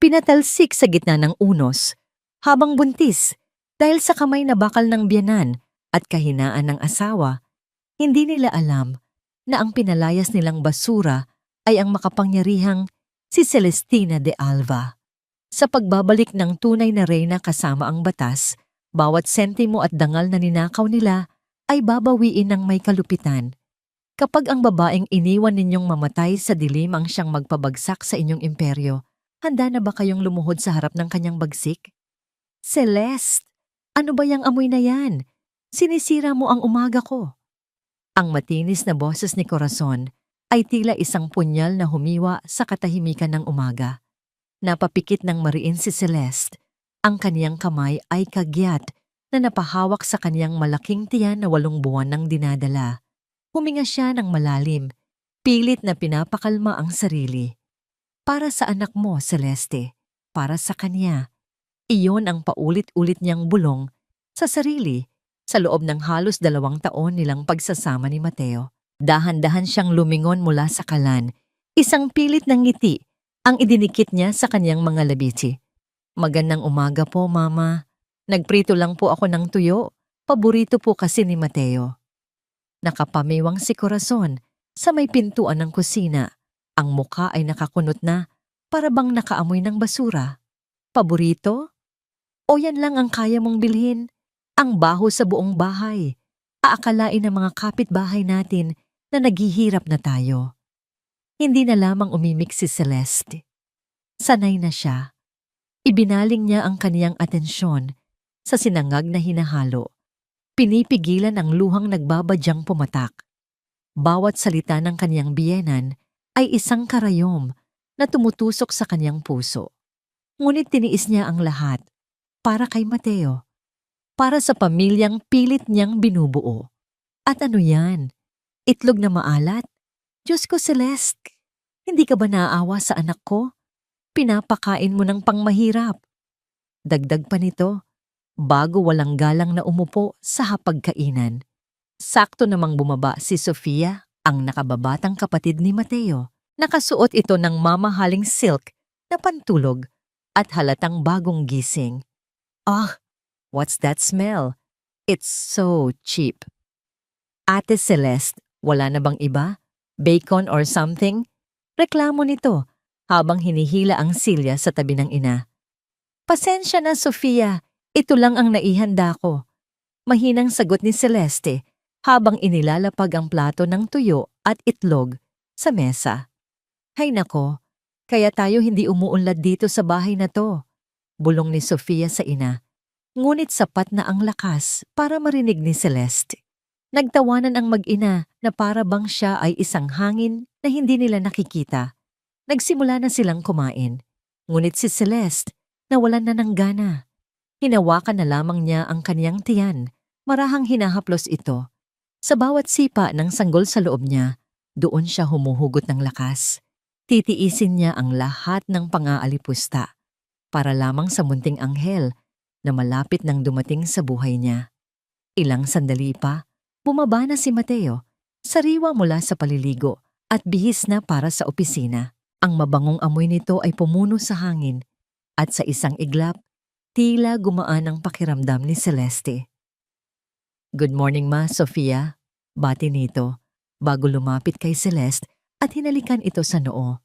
Pinatalsik sa gitna ng unos, habang buntis, dahil sa kamay na bakal ng biyanan at kahinaan ng asawa, hindi nila alam na ang pinalayas nilang basura ay ang makapangyarihang si Celestina de Alva. Sa pagbabalik ng tunay na reyna kasama ang batas, bawat sentimo at dangal na ninakaw nila ay babawiin ng may kalupitan. Kapag ang babaeng iniwan ninyong mamatay sa dilim ang siyang magpabagsak sa inyong imperyo, handa na ba kayong lumuhod sa harap ng kanyang bagsik? Celeste, ano ba yang amoy na yan? Sinisira mo ang umaga ko. Ang matinis na boses ni Corazon ay tila isang punyal na humiwa sa katahimikan ng umaga. Napapikit ng mariin si Celeste. Ang kaniyang kamay ay kagyat na napahawak sa kaniyang malaking tiyan na 8 buwan nang dinadala. Huminga siya ng malalim, pilit na pinapakalma ang sarili. Para sa anak mo, Celeste. Para sa kanya. Iyon ang paulit-ulit niyang bulong sa sarili sa loob ng halos 2 taon nilang pagsasama ni Mateo. Dahan-dahan siyang lumingon mula sa kalan. Isang pilit ng ngiti ang idinikit niya sa kanyang mga labiti. Magandang umaga po, Mama. Nagprito lang po ako ng tuyo. Paborito po kasi ni Mateo. Nakapamiwang si Corazon sa may pintuan ng kusina. Ang muka ay nakakunot na, para bang nakaamoy ng basura. Paborito? O yan lang ang kaya mong bilhin? Ang baho sa buong bahay. Aakalain ng mga kapitbahay natin na naghihirap na tayo. Hindi na lamang umimik si Celeste. Sanay na siya. Ibinaling niya ang kaniyang atensyon sa sinangag na hinahalo. Pinipigilan ang luhang nagbabadyang pumatak. Bawat salita ng kaniyang biyenan ay isang karayom na tumutusok sa kaniyang puso. Ngunit tiniis niya ang lahat para kay Mateo. Para sa pamilyang pilit niyang binubuo. At ano yan? Itlog na maalat? Diyos ko, Celeste, hindi ka ba naaawa sa anak ko? Pinapakain mo ng pangmahirap. Dagdag pa nito, bago walang galang na umupo sa hapagkainan. Sakto namang bumaba si Sofia, ang nakababatang kapatid ni Mateo. Nakasuot ito ng mamahaling silk na pantulog at halatang bagong gising. Ah, what's that smell? It's so cheap. Ate Celeste, wala na bang iba? Bacon or something? Reklamo nito habang hinihila ang silya sa tabi ng ina. Pasensya na, Sofia. Ito lang ang naihanda ko. Mahinang sagot ni Celeste habang inilalapag ang plato ng tuyo at itlog sa mesa. Hay nako, kaya tayo hindi umuunlad dito sa bahay na to. Bulong ni Sofia sa ina. Ngunit sapat na ang lakas para marinig ni Celeste. Nagtawanan ang mag-ina na para bang siya ay isang hangin na hindi nila nakikita. Nagsimula na silang kumain. Ngunit si Celeste nawalan na ng gana. Hinawakan na lamang niya ang kaniyang tiyan, marahang hinahaplos ito. Sa bawat sipa ng sanggol sa loob niya, doon siya humuhugot ng lakas. Titiisin niya ang lahat ng pangaalipusta para lamang sa munting anghel na malapit nang dumating sa buhay niya. Ilang sandali pa, bumaba na si Mateo, sariwa mula sa paliligo at bihis na para sa opisina. Ang mabangong amoy nito ay pumuno sa hangin at sa isang iglap, tila gumaan ang pakiramdam ni Celeste. Good morning, Ma, Sofia. Bati nito bago lumapit kay Celeste at hinalikan ito sa noo.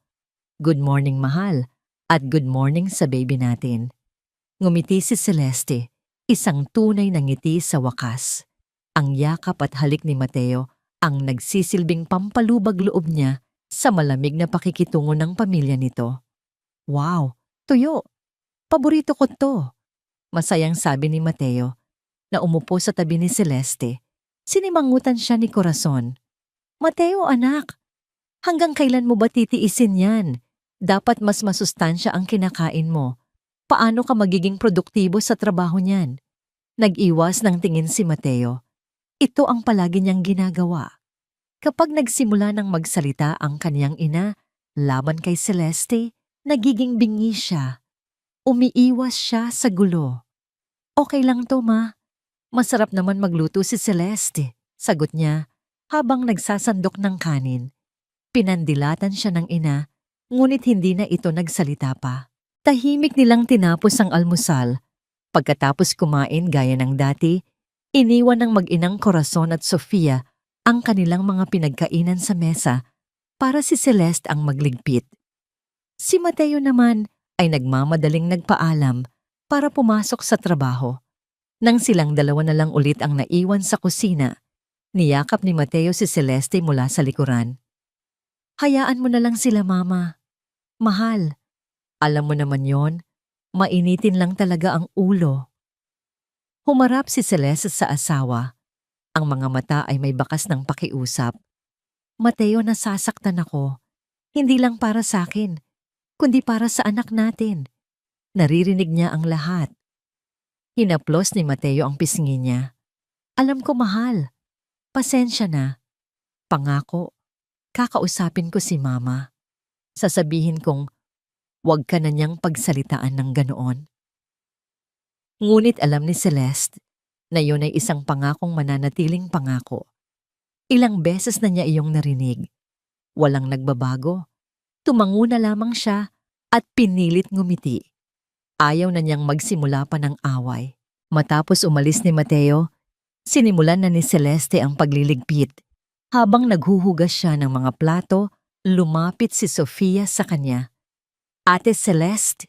Good morning, mahal, at good morning sa baby natin. Ngumiti si Celeste, isang tunay na ngiti sa wakas. Ang yakap at halik ni Mateo ang nagsisilbing pampalubag loob niya sa malamig na pakikitungo ng pamilya nito. Wow, tuyo! Paborito ko to! Masayang sabi ni Mateo na umupo sa tabi ni Celeste. Sinimangutan siya ni Corazon. Mateo, anak, hanggang kailan mo ba titiisin yan? Dapat mas masustansya ang kinakain mo. Paano ka magiging produktibo sa trabaho niyan? Nag-iwas ng tingin si Mateo. Ito ang palagi niyang ginagawa. Kapag nagsimula ng magsalita ang kaniyang ina laban kay Celeste, nagiging bingi siya. Umiiwas siya sa gulo. Okay lang to, Ma. Masarap naman magluto si Celeste, sagot niya habang nagsasandok ng kanin. Pinandilatan siya ng ina, ngunit hindi na ito nagsalita pa. Tahimik nilang tinapos ang almusal. Pagkatapos kumain gaya ng dati, iniwan ng mag-inang Corazon at Sofia ang kanilang mga pinagkainan sa mesa para si Celeste ang magligpit. Si Mateo naman ay nagmamadaling nagpaalam para pumasok sa trabaho. Nang silang dalawa na lang ulit ang naiwan sa kusina, niyakap ni Mateo si Celeste mula sa likuran. Hayaan mo na lang sila, Mama. Mahal, alam mo naman yon, mainitin lang talaga ang ulo. Humarap si Celeste sa asawa. Ang mga mata ay may bakas ng pakiusap. Mateo, nasasaktan ako. Hindi lang para sa akin, kundi para sa anak natin. Naririnig niya ang lahat. Hinaplos ni Mateo ang pisngi niya. Alam ko, mahal. Pasensya na. Pangako, kakausapin ko si Mama. Sasabihin kong huwag ka na niyang pagsalitaan ng ganoon. Ngunit alam ni Celeste na yun ay isang pangakong mananatiling pangako. Ilang beses na niya iyong narinig. Walang nagbabago. Tumango na lamang siya at pinilit ngumiti. Ayaw na niyang magsimula pa ng away. Matapos umalis ni Mateo, sinimulan na ni Celeste ang pagliligpit. Habang naghuhugas siya ng mga plato, lumapit si Sofia sa kanya. Ate Celeste?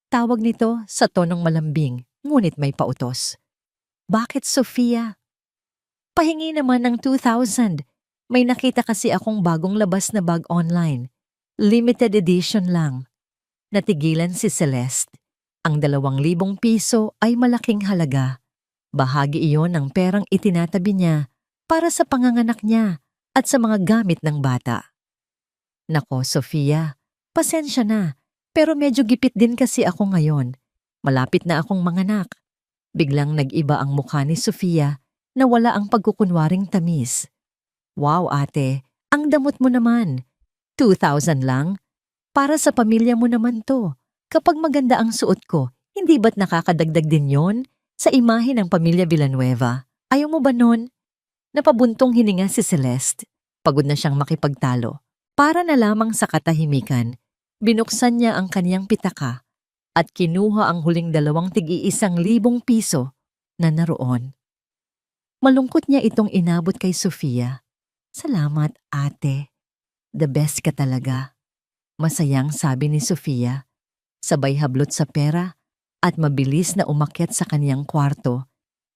Tawag nito sa tonong malambing, ngunit may pautos. Bakit, Sofia? Pahingi naman ng 2,000. May nakita kasi akong bagong labas na bag online. Limited edition lang. Natigilan si Celeste. Ang 2,000 piso ay malaking halaga. Bahagi iyon ng perang itinatabi niya para sa panganganak niya at sa mga gamit ng bata. Nako, Sofia, pasensya na, pero medyo gipit din kasi ako ngayon. Malapit na akong manganak. Biglang nag-iba ang mukha ni Sofia na wala ang pagkukunwaring tamis. Wow, ate, ang damot mo naman. 2,000 lang? Para sa pamilya mo naman to. Kapag maganda ang suot ko, hindi ba't nakakadagdag din yon sa imahe ng pamilya Villanueva? Ayaw mo ba nun? Napabuntong hininga si Celeste. Pagod na siyang makipagtalo. Para na lamang sa katahimikan, binuksan niya ang kaniyang pitaka at kinuha ang huling 2 tig-1,000 piso na naroon. Malungkot niya itong inabot kay Sofia. Salamat, ate. The best ka talaga. Masayang sabi ni Sofia. Sabay hablot sa pera at mabilis na umakyat sa kaniyang kwarto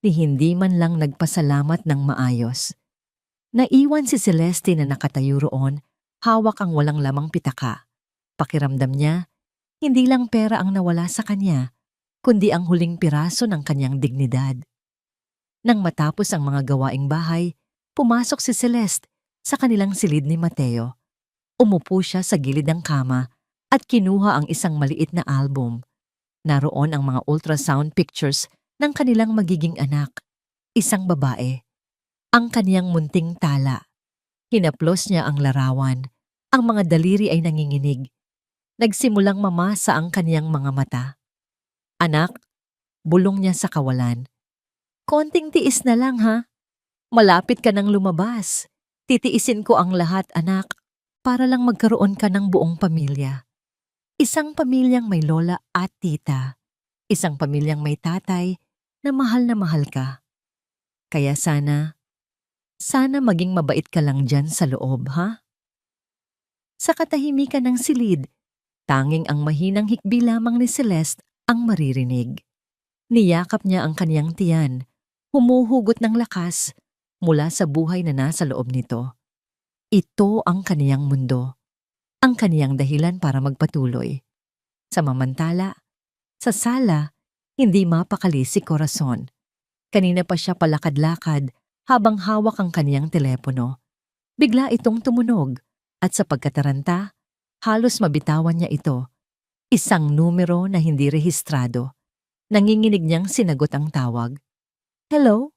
ni hindi man lang nagpasalamat ng maayos. Naiwan si Celeste na nakatayo roon, hawak ang walang lamang pitaka. Pakiramdam niya, hindi lang pera ang nawala sa kanya, kundi ang huling piraso ng kanyang dignidad. Nang matapos ang mga gawaing bahay, pumasok si Celeste sa kanilang silid ni Mateo. Umupo siya sa gilid ng kama at kinuha ang isang maliit na album. Naroon ang mga ultrasound pictures ng kanilang magiging anak, isang babae. Ang kaniyang munting tala. Hinaplos niya ang larawan. Ang mga daliri ay nanginginig. Nagsimulang mamasa ang kaniyang mga mata. Anak, bulong niya sa kawalan. Konting tiis na lang, ha? Malapit ka nang lumabas. Titiisin ko ang lahat, anak, para lang magkaroon ka ng buong pamilya. Isang pamilyang may lola at tita. Isang pamilyang may tatay na mahal ka. Kaya sana maging mabait ka lang dyan sa loob, ha? Sa katahimikan ng silid, tanging ang mahinang hikbi lamang ni Celeste ang maririnig. Niyakap niya ang kaniyang tiyan, humuhugot ng lakas mula sa buhay na nasa loob nito. Ito ang kaniyang mundo. Ang kaniyang dahilan para magpatuloy. Samamantala, sa sala, hindi mapakali si Corazon. Kanina pa siya palakad-lakad habang hawak ang kaniyang telepono. Bigla itong tumunog at sa pagkataranta, halos mabitawan niya ito. Isang numero na hindi rehistrado. Nanginginig niyang sinagot ang tawag. Hello?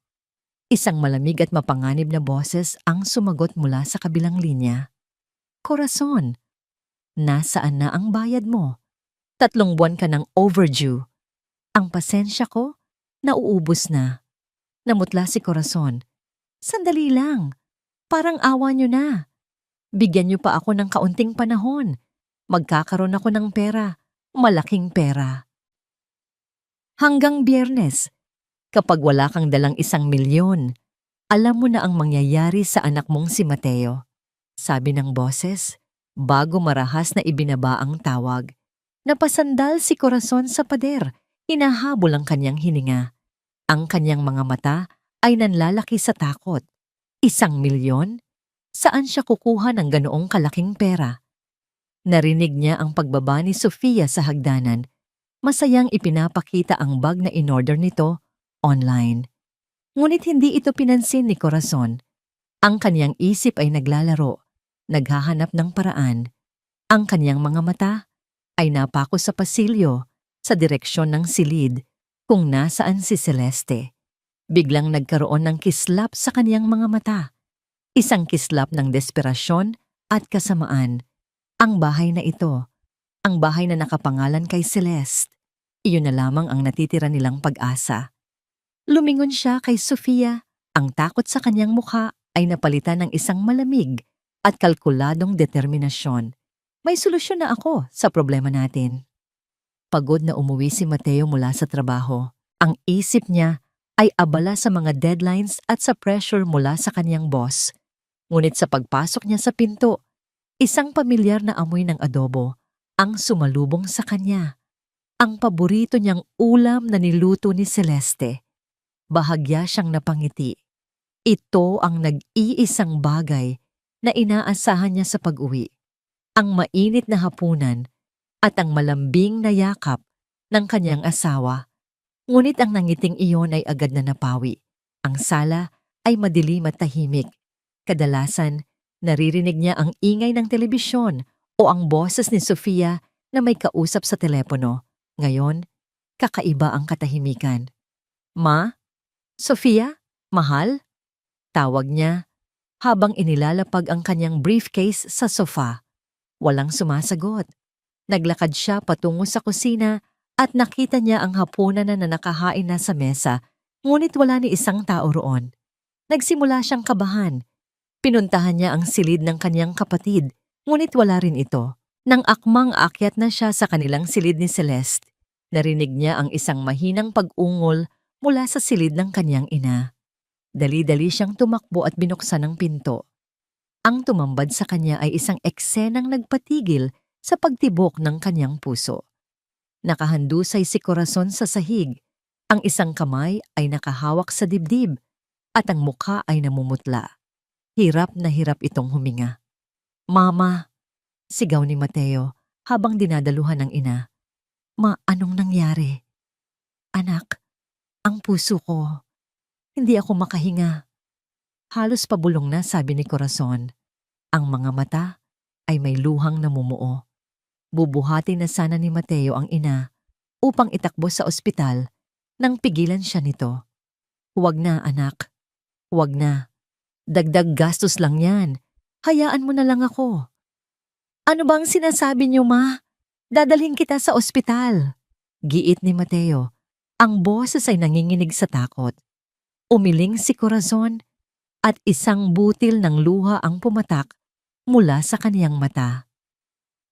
Isang malamig at mapanganib na boses ang sumagot mula sa kabilang linya. Corazon, nasaan na ang bayad mo? 3 buwan ka ng overdue. Ang pasensya ko, nauubos na. Namutla si Corazon. Sandali lang. Parang awa niyo na. Bigyan niyo pa ako ng kaunting panahon. Magkakaroon ako ng pera malaking pera. Hanggang Biyernes, kapag wala kang dalang 1,000,000, alam mo na ang mangyayari sa anak mong si Mateo. Sabi ng boses, bago marahas na ibinaba ang tawag. Napasandal si Corazon sa pader, hinahabol ang kanyang hininga. Ang kanyang mga mata ay nanlalaki sa takot. 1,000,000? Saan siya kukuha ng ganoong kalaking pera? Narinig niya ang pagbaba ni Sofia sa hagdanan. Masayang ipinapakita ang bag na in-order nito online. Ngunit hindi ito pinansin ni Corazon. Ang kanyang isip ay naglalaro, naghahanap ng paraan. Ang kanyang mga mata ay napako sa pasilyo, sa direksyon ng silid, kung nasaan si Celeste. Biglang nagkaroon ng kislap sa kanyang mga mata. Isang kislap ng desperasyon at kasamaan. Ang bahay na ito, ang bahay na nakapangalan kay Celeste, iyon na lamang ang natitira nilang pag-asa. Lumingon siya kay Sofia. Ang takot sa kanyang mukha ay napalitan ng isang malamig at kalkuladong determinasyon. May solusyon na ako sa problema natin. Pagod na umuwi si Mateo mula sa trabaho. Ang isip niya ay abala sa mga deadlines at sa pressure mula sa kanyang boss. Ngunit sa pagpasok niya sa pinto, isang pamilyar na amoy ng adobo ang sumalubong sa kanya. Ang paborito niyang ulam na niluto ni Celeste. Bahagya siyang napangiti. Ito ang nag-iisang bagay na inaasahan niya sa pag-uwi. Ang mainit na hapunan at ang malambing na yakap ng kanyang asawa. Ngunit ang nangiting iyon ay agad na napawi. Ang sala ay madilim at tahimik. Kadalasan, naririnig niya ang ingay ng telebisyon o ang boses ni Sofia na may kausap sa telepono. Ngayon, kakaiba ang katahimikan. Ma? Sofia? Mahal? Tawag niya habang inilalapag ang kanyang briefcase sa sofa. Walang sumasagot. Naglakad siya patungo sa kusina at nakita niya ang hapunan na nakahain na sa mesa, ngunit wala ni isang tao roon. Nagsimula siyang kabahan. Pinuntahan niya ang silid ng kanyang kapatid, ngunit wala rin ito. Nang akmang aakyat na siya sa kanilang silid ni Celeste, narinig niya ang isang mahinang pag-ungol mula sa silid ng kanyang ina. Dali-dali siyang tumakbo at binuksan ang pinto. Ang tumambad sa kanya ay isang eksenang nagpatigil sa pagtibok ng kanyang puso. Nakahandusay si Corazon sa sahig. Ang isang kamay ay nakahawak sa dibdib at ang mukha ay namumutla. Hirap na hirap itong huminga. Mama! Sigaw ni Mateo habang dinadaluhan ng ina. Ma, anong nangyari? Anak, ang puso ko. Hindi ako makahinga. Halos pabulong na, sabi ni Corazon. Ang mga mata ay may luhang namumuo. Bubuhati na sana ni Mateo ang ina upang itakbo sa ospital nang pigilan siya nito. Huwag na, anak. Huwag na. Dagdag gastos lang yan. Hayaan mo na lang ako. Ano bang sinasabi niyo, ma? Dadalhin kita sa ospital. Giit ni Mateo. Ang boses ay nanginginig sa takot. Umiling si Corazon at isang butil ng luha ang pumatak mula sa kaniyang mata.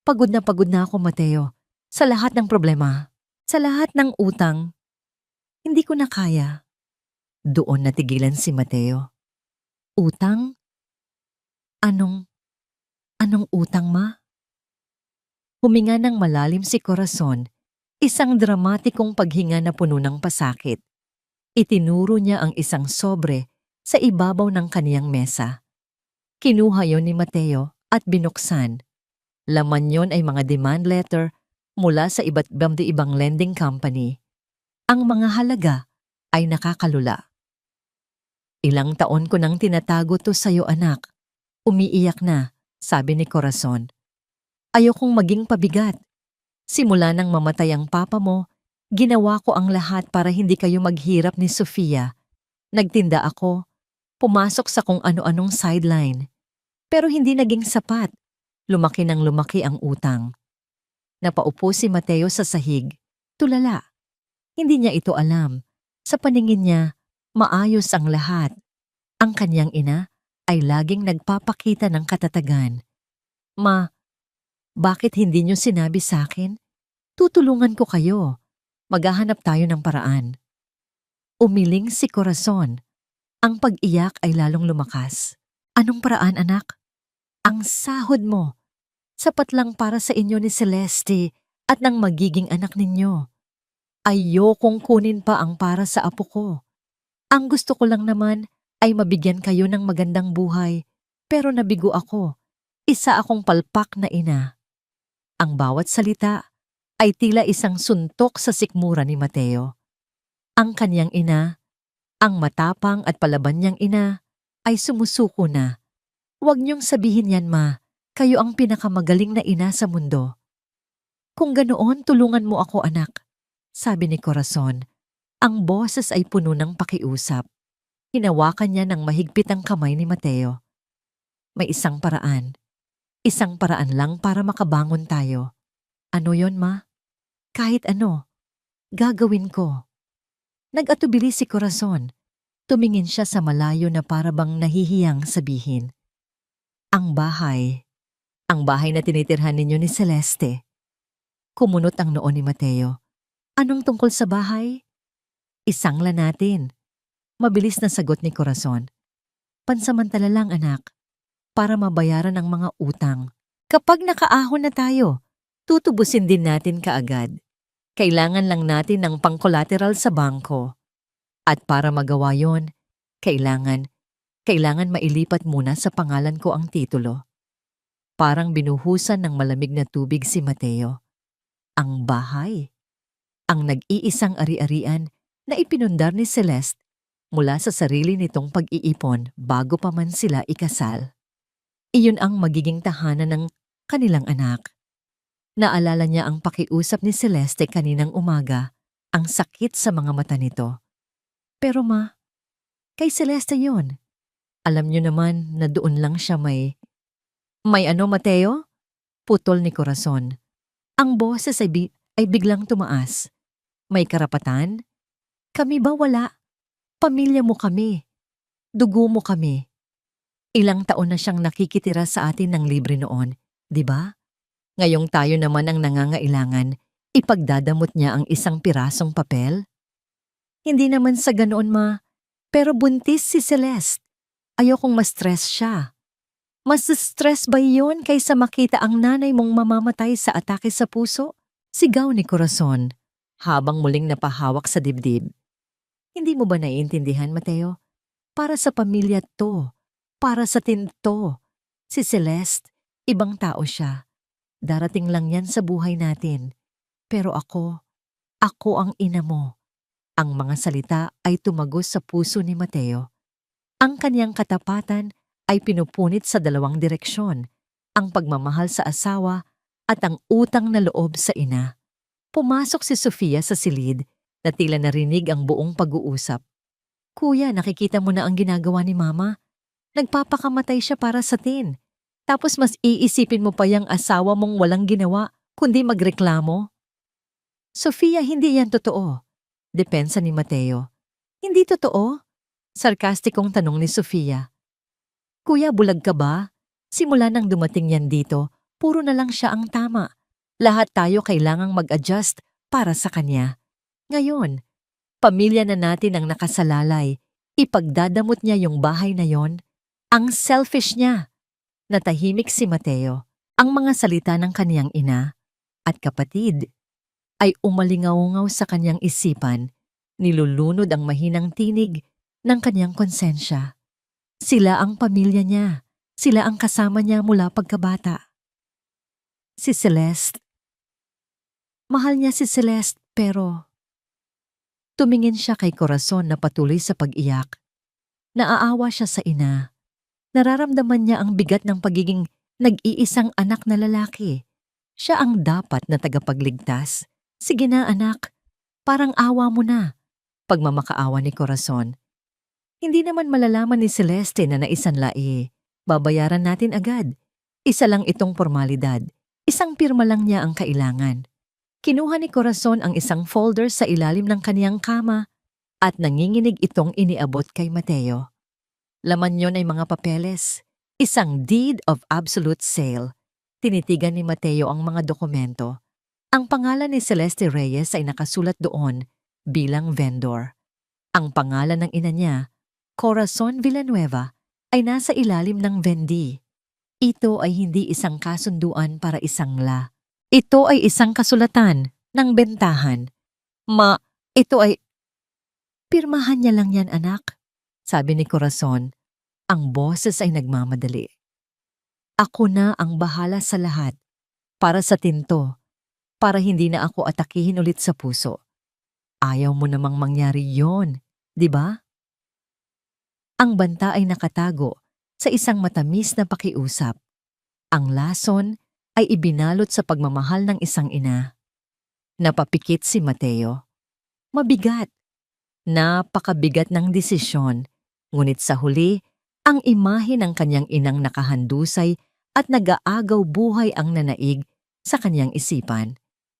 Pagod na ako, Mateo. Sa lahat ng problema. Sa lahat ng utang. Hindi ko na kaya. Doon natigilan si Mateo. Utang? Anong utang, ma? Huminga ng malalim si Corazon, isang dramatikong paghinga na puno ng pasakit. Itinuro niya ang isang sobre sa ibabaw ng kaniyang mesa. Kinuha yon ni Mateo at binuksan. Laman yon ay mga demand letter mula sa iba't ibang lending company. Ang mga halaga ay nakakalula. Ilang taon ko nang tinatago to sa'yo, anak. Umiiyak na, sabi ni Corazon. Ayokong maging pabigat. Simula nang mamatay ang papa mo, ginawa ko ang lahat para hindi kayo maghirap ni Sofia. Nagtinda ako, pumasok sa kung ano-anong sideline. Pero hindi naging sapat. Lumaki ng lumaki ang utang. Napaupo si Mateo sa sahig. Tulala. Hindi niya ito alam. Sa paningin niya, maayos ang lahat. Ang kanyang ina ay laging nagpapakita ng katatagan. Ma, bakit hindi niyo sinabi sa akin? Tutulungan ko kayo. Maghahanap tayo ng paraan. Umiling si Corazon. Ang pag-iyak ay lalong lumakas. Anong paraan, anak? Ang sahod mo. Sapat lang para sa inyo ni Celeste at ng magiging anak ninyo. Ayokong kunin pa ang para sa apo ko. Ang gusto ko lang naman ay mabigyan kayo ng magandang buhay. Pero nabigo ako. Isa akong palpak na ina. Ang bawat salita ay tila isang suntok sa sikmura ni Mateo. Ang kanyang ina, ang matapang at palaban niyang ina, ay sumusuko na. Huwag niyong sabihin yan, ma. Kayo ang pinakamagaling na ina sa mundo. Kung ganoon, tulungan mo ako, anak, sabi ni Corazon. Ang boses ay puno ng pakiusap. Hinawakan niya ng mahigpit ang kamay ni Mateo. May isang paraan. Isang paraan lang para makabangon tayo. Ano yon, ma? Kahit ano. Gagawin ko. Nag-atubili si Corazon. Tumingin siya sa malayo na parabang nahihiyang sabihin. Ang bahay na tinitirhan ninyo ni Celeste. Kumunot ang noo ni Mateo. Anong tungkol sa bahay? Isangla natin. Mabilis na sagot ni Corazon. Pansamantala lang, anak, para mabayaran ang mga utang. Kapag nakaahon na tayo, tutubusin din natin kaagad. Kailangan lang natin ng pang-collateral sa bangko. At para magawa yon, kailangan mailipat muna sa pangalan ko ang titulo. Parang binuhusan ng malamig na tubig si Mateo. Ang bahay. Ang nag-iisang ari-arian na ipinundar ni Celeste mula sa sarili nitong pag-iipon bago pa man sila ikasal. Iyon ang magiging tahanan ng kanilang anak. Naalala niya ang pakiusap ni Celeste kaninang umaga, ang sakit sa mga mata nito. Pero ma, kay Celeste yon. Alam niyo naman na doon lang siya may ano, Mateo? Putol ni Corazon. Ang boses ay biglang tumaas. May karapatan? Kami ba wala? Pamilya mo kami. Dugo mo kami. Ilang taon na siyang nakikitira sa atin ng libre noon, di ba? Ngayong tayo naman ang nangangailangan, ipagdadamot niya ang isang pirasong papel? Hindi naman sa ganoon, ma. Pero buntis si Celeste. Ayokong ma-stress siya. Mas stress ba iyon kaysa makita ang nanay mong mamamatay sa atake sa puso? Sigaw ni Corazon, habang muling napahawak sa dibdib. Hindi mo ba naiintindihan, Mateo? Para sa pamilya to. Para sa tinto. Si Celeste, ibang tao siya. Darating lang yan sa buhay natin. Pero ako ang ina mo. Ang mga salita ay tumagos sa puso ni Mateo. Ang kanyang katapatan ay pinupunit sa dalawang direksyon, ang pagmamahal sa asawa at ang utang na loob sa ina. Pumasok si Sofia sa silid na tila narinig ang buong pag-uusap. Kuya, nakikita mo na ang ginagawa ni Mama? Nagpapakamatay siya para sa tin. Tapos mas iisipin mo pa yung asawa mong walang ginawa kundi magreklamo? Sofia, hindi yan totoo. Depensa ni Mateo. Hindi totoo? Sarkastikong tanong ni Sofia. Kuya, bulag ka ba? Simula nang dumating yan dito, puro na lang siya ang tama. Lahat tayo kailangang mag-adjust para sa kanya. Ngayon, pamilya na natin ang nakasalalay. Ipagdadamot niya yung bahay na yon. Ang selfish niya. Natahimik si Mateo. Ang mga salita ng kaniyang ina at kapatid ay umalingaw-ngaw sa kanyang isipan, nilulunod ang mahinang tinig ng kanyang konsensya. Sila ang pamilya niya. Sila ang kasama niya mula pagkabata. Si Celeste. Mahal niya si Celeste pero tumingin siya kay Corazon na patuloy sa pag-iyak. Naaawa siya sa ina. Nararamdaman niya ang bigat ng pagiging nag-iisang anak na lalaki. Siya ang dapat na tagapagligtas. Sige na, anak. Parang awa mo na. Pagmamakaawa ni Corazon. Hindi naman malalaman ni Celeste na naisanlai. Babayaran natin agad. Isa lang itong formalidad. Isang pirma lang niya ang kailangan. Kinuha ni Corazon ang isang folder sa ilalim ng kaniyang kama at nanginginig itong iniabot kay Mateo. Laman yon ay mga papeles. Isang deed of absolute sale. Tinitigan ni Mateo ang mga dokumento. Ang pangalan ni Celeste Reyes ay nakasulat doon bilang vendor. Ang pangalan ng ina niya, Corazon Villanueva, ay nasa ilalim ng vendee. Ito ay hindi isang kasunduan para isangla. Ito ay isang kasulatan ng bentahan. Ito ay... Pirmahan niya lang yan, anak, sabi ni Corazon. Ang boses ay nagmamadali. Ako na ang bahala sa lahat. Para sa tinto. Para hindi na ako atakihin ulit sa puso. Ayaw mo namang mangyari yon, di ba? Ang banta ay nakatago sa isang matamis na pakiusap. Ang lason ay ibinalot sa pagmamahal ng isang ina. Napapikit si Mateo. Mabigat. Napakabigat ng desisyon. Ngunit sa huli, ang imahe ng kanyang inang nakahandusay at nag-aagaw buhay ang nanaig sa kanyang isipan.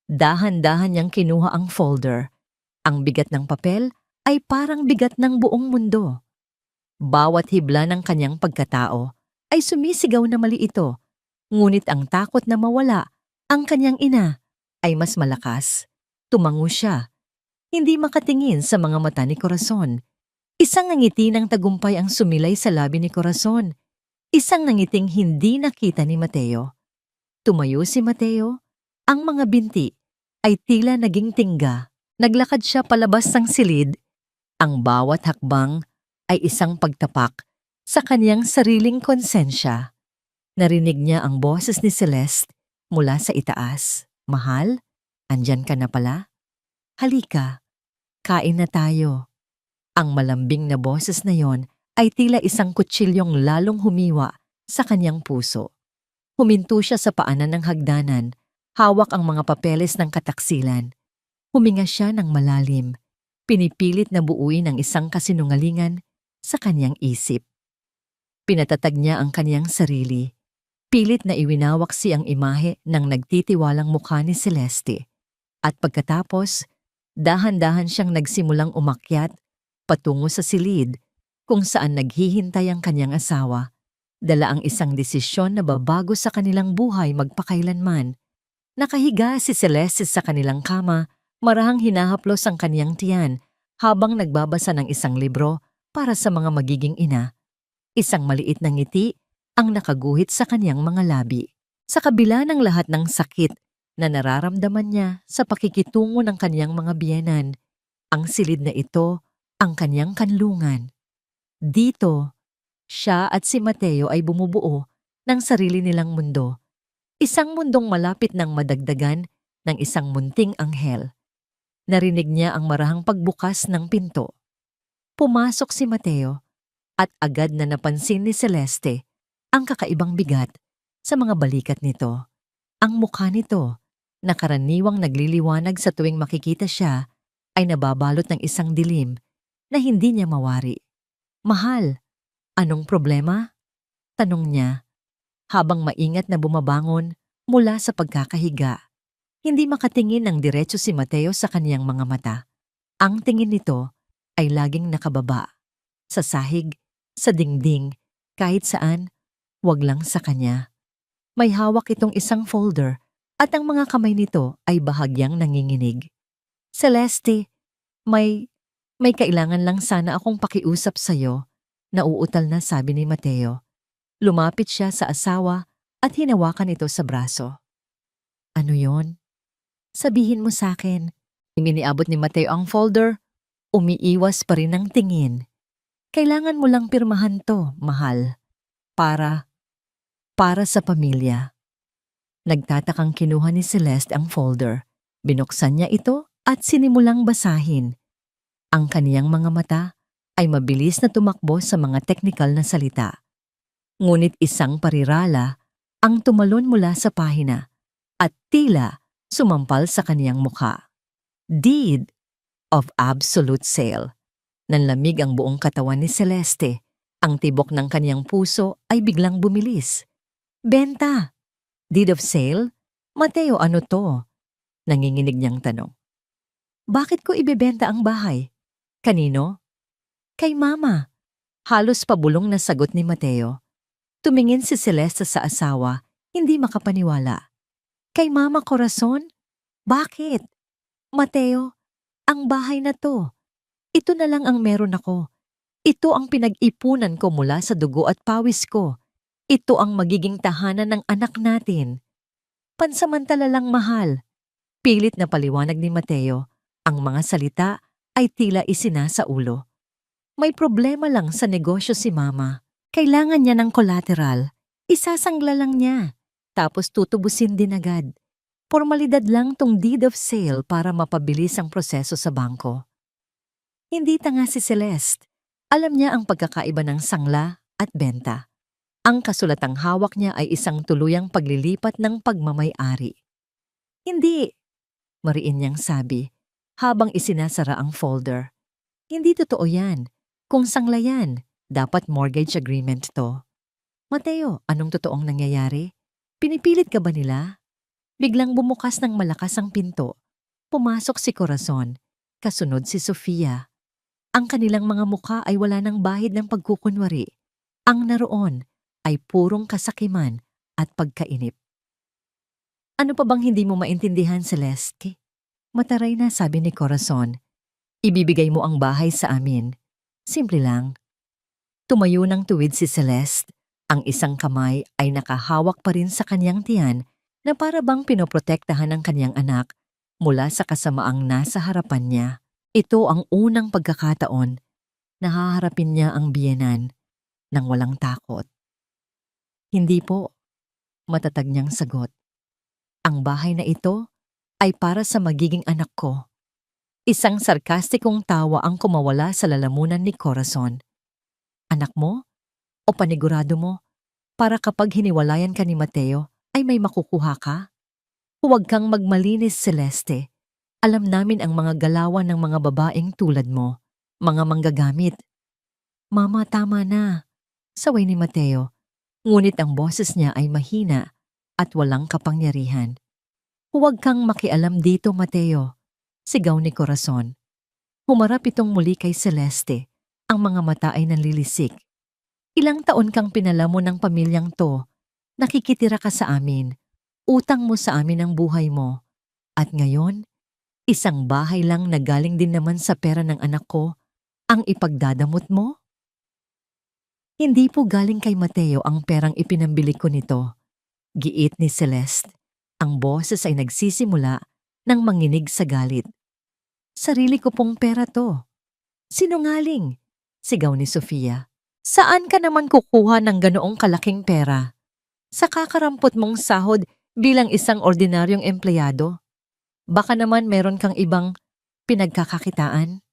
Dahan-dahan niyang kinuha ang folder. Ang bigat ng papel ay parang bigat ng buong mundo. Bawat hibla ng kanyang pagkatao ay sumisigaw na mali ito. Ngunit ang takot na mawala ang kanyang ina ay mas malakas. Tumango siya. Hindi makatingin sa mga mata ni Corazon. Isang ngiti ng tagumpay ang sumilay sa labi ni Corazon. Isang nangiting hindi nakita ni Mateo. Tumayo si Mateo. Ang mga binti ay tila naging tingga. Naglakad siya palabas ng silid. Ang bawat hakbang ay isang pagtapak sa kanyang sariling konsensya. Narinig niya ang boses ni Celeste mula sa itaas. Mahal, andyan ka na pala? Halika, kain na tayo. Ang malambing na boses na yon ay tila isang kutsilyong lalong humiwa sa kanyang puso. Huminto siya sa paanan ng hagdanan, hawak ang mga papeles ng kataksilan. Huminga siya ng malalim, pinipilit na buuin ang isang kasinungalingan sa kanyang isip. Pinatatag niya ang kanyang sarili. Pilit na iwinawaksi ang imahe ng nagtitiwalang mukha ni Celeste. At pagkatapos, dahan-dahan siyang nagsimulang umakyat patungo sa silid kung saan naghihintay ang kanyang asawa. Dala ang isang desisyon na babago sa kanilang buhay magpakailanman. Nakahiga si Celeste sa kanilang kama, marahang hinahaplos ang kaniyang tiyan habang nagbabasa ng isang libro para sa mga magiging ina. Isang maliit na ngiti ang nakaguhit sa kaniyang mga labi. Sa kabila ng lahat ng sakit na nararamdaman niya sa pakikitungo ng kaniyang mga biyenan, ang silid na ito ang kaniyang kanlungan. Dito, siya at si Mateo ay bumubuo ng sarili nilang mundo. Isang mundong malapit ng madagdagan ng isang munting anghel. Narinig niya ang marahang pagbukas ng pinto. Pumasok si Mateo at agad na napansin ni Celeste ang kakaibang bigat sa mga balikat nito. Ang mukha nito, na karaniwang nagliliwanag sa tuwing makikita siya, ay nababalot ng isang dilim na hindi niya mawari. Mahal, anong problema? Tanong niya, habang maingat na bumabangon mula sa pagkakahiga. Hindi makatingin ng diretso si Mateo sa kaniyang mga mata. Ang tingin nito ay laging nakababa. Sa sahig, sa dingding, kahit saan, wag lang sa kanya. May hawak itong isang folder at ang mga kamay nito ay bahagyang nanginginig. Celeste, may kailangan lang sana akong pakiusap sa'yo, nauutal na sabi ni Mateo. Lumapit siya sa asawa at hinawakan ito sa braso. Ano yon? Sabihin mo sa'kin. Iniabot ni Mateo ang folder, umiiwas pa rin ang tingin. Kailangan mo lang pirmahan to, mahal. Para sa pamilya. Nagtatakang kinuha ni Celeste ang folder. Binuksan niya ito at sinimulang basahin. Ang kaniyang mga mata ay mabilis na tumakbo sa mga teknikal na salita. Ngunit isang parirala ang tumalon mula sa pahina at tila sumampal sa kaniyang mukha. Deed of absolute sale. Nanlamig ang buong katawan ni Celeste. Ang tibok ng kaniyang puso ay biglang bumilis. Benta! Deed of sale? Mateo, ano to? Nanginginig niyang tanong. Bakit ko ibebenta ang bahay? Kanino? Kay Mama. Halos pabulong na sagot ni Mateo. Tumingin si Celeste sa asawa, hindi makapaniwala. Kay Mama Corazon? Bakit? Mateo, ang bahay na to. Ito na lang ang meron ako. Ito ang pinag-ipunan ko mula sa dugo at pawis ko. Ito ang magiging tahanan ng anak natin. Pansamantala lang mahal. Pilit na paliwanag ni Mateo. Ang mga salita ay tila isinasa ulo. May problema lang sa negosyo si Mama. Kailangan niya ng collateral. Isasangla lang niya. Tapos tutubusin din agad. Formalidad lang tong deed of sale para mapabilis ang proseso sa bangko. Hindi tanga si Celeste. Alam niya ang pagkakaiba ng sangla at benta. Ang kasulatang hawak niya ay isang tuluyang paglilipat ng pagmamay-ari. Hindi, mariin niyang sabi, habang isinasara ang folder. Hindi totoo yan. Kung sangla yan, dapat mortgage agreement to. Mateo, anong totoong nangyayari? Pinipilit ka ba nila? Biglang bumukas ng malakas ang pinto. Pumasok si Corazon, kasunod si Sofia. Ang kanilang mga mukha ay wala ng bahid ng pagkukunwari. Ang naroon ay purong kasakiman at pagkainip. Ano pa bang hindi mo maintindihan, Celeste? Mataray na, sabi ni Corazon. Ibibigay mo ang bahay sa amin. Simple lang. Tumayo ng tuwid si Celeste. Ang isang kamay ay nakahawak pa rin sa kanyang tiyan na para bang pinoprotektahan ng kanyang anak mula sa kasamaang nasa harapan niya. Ito ang unang pagkakataon na haharapin niya ang biyenan ng walang takot. Hindi po, matatag niyang sagot. Ang bahay na ito ay para sa magiging anak ko. Isang sarkastikong tawa ang kumawala sa lalamunan ni Corazon. Anak mo? O panigurado mo, para kapag hiniwalayan ka ni Mateo ay may makukuha ka? Huwag kang magmalinis, Celeste. Alam namin ang mga galawan ng mga babaeng tulad mo, mga manggagamit. Mama, tama na, saway ni Mateo. Ngunit ang boses niya ay mahina at walang kapangyarihan. Huwag kang makialam dito, Mateo, sigaw ni Corazon. Humarap itong muli kay Celeste. Ang mga mata ay nanlilisik. Ilang taon kang pinalamo ng pamilyang to. Nakikitira ka sa amin. Utang mo sa amin ang buhay mo. At ngayon, isang bahay lang na galing din naman sa pera ng anak ko ang ipagdadamot mo? Hindi po galing kay Mateo ang perang ipinambili ko nito. Giit ni Celeste. Ang boses ay nagsisimula ng manginig sa galit. Sarili ko pong pera to. Sinungaling, sigaw ni Sofia. Saan ka naman kukuha ng ganoong kalaking pera? Sa kakarampot mong sahod bilang isang ordinaryong empleyado? Baka naman meron kang ibang pinagkakakitaan?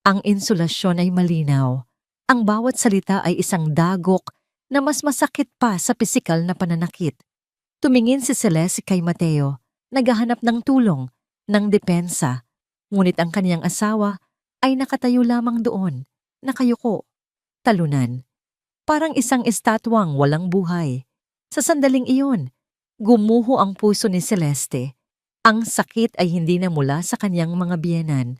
Ang insulasyon ay malinaw. Ang bawat salita ay isang dagok na mas masakit pa sa pisikal na pananakit. Tumingin si Celeste kay Mateo, naghahanap ng tulong, ng depensa. Ngunit ang kaniyang asawa ay nakatayo lamang doon, nakayuko, talunan. Parang isang estatwang walang buhay. Sa sandaling iyon, gumuho ang puso ni Celeste. Ang sakit ay hindi na mula sa kanyang mga biyenan.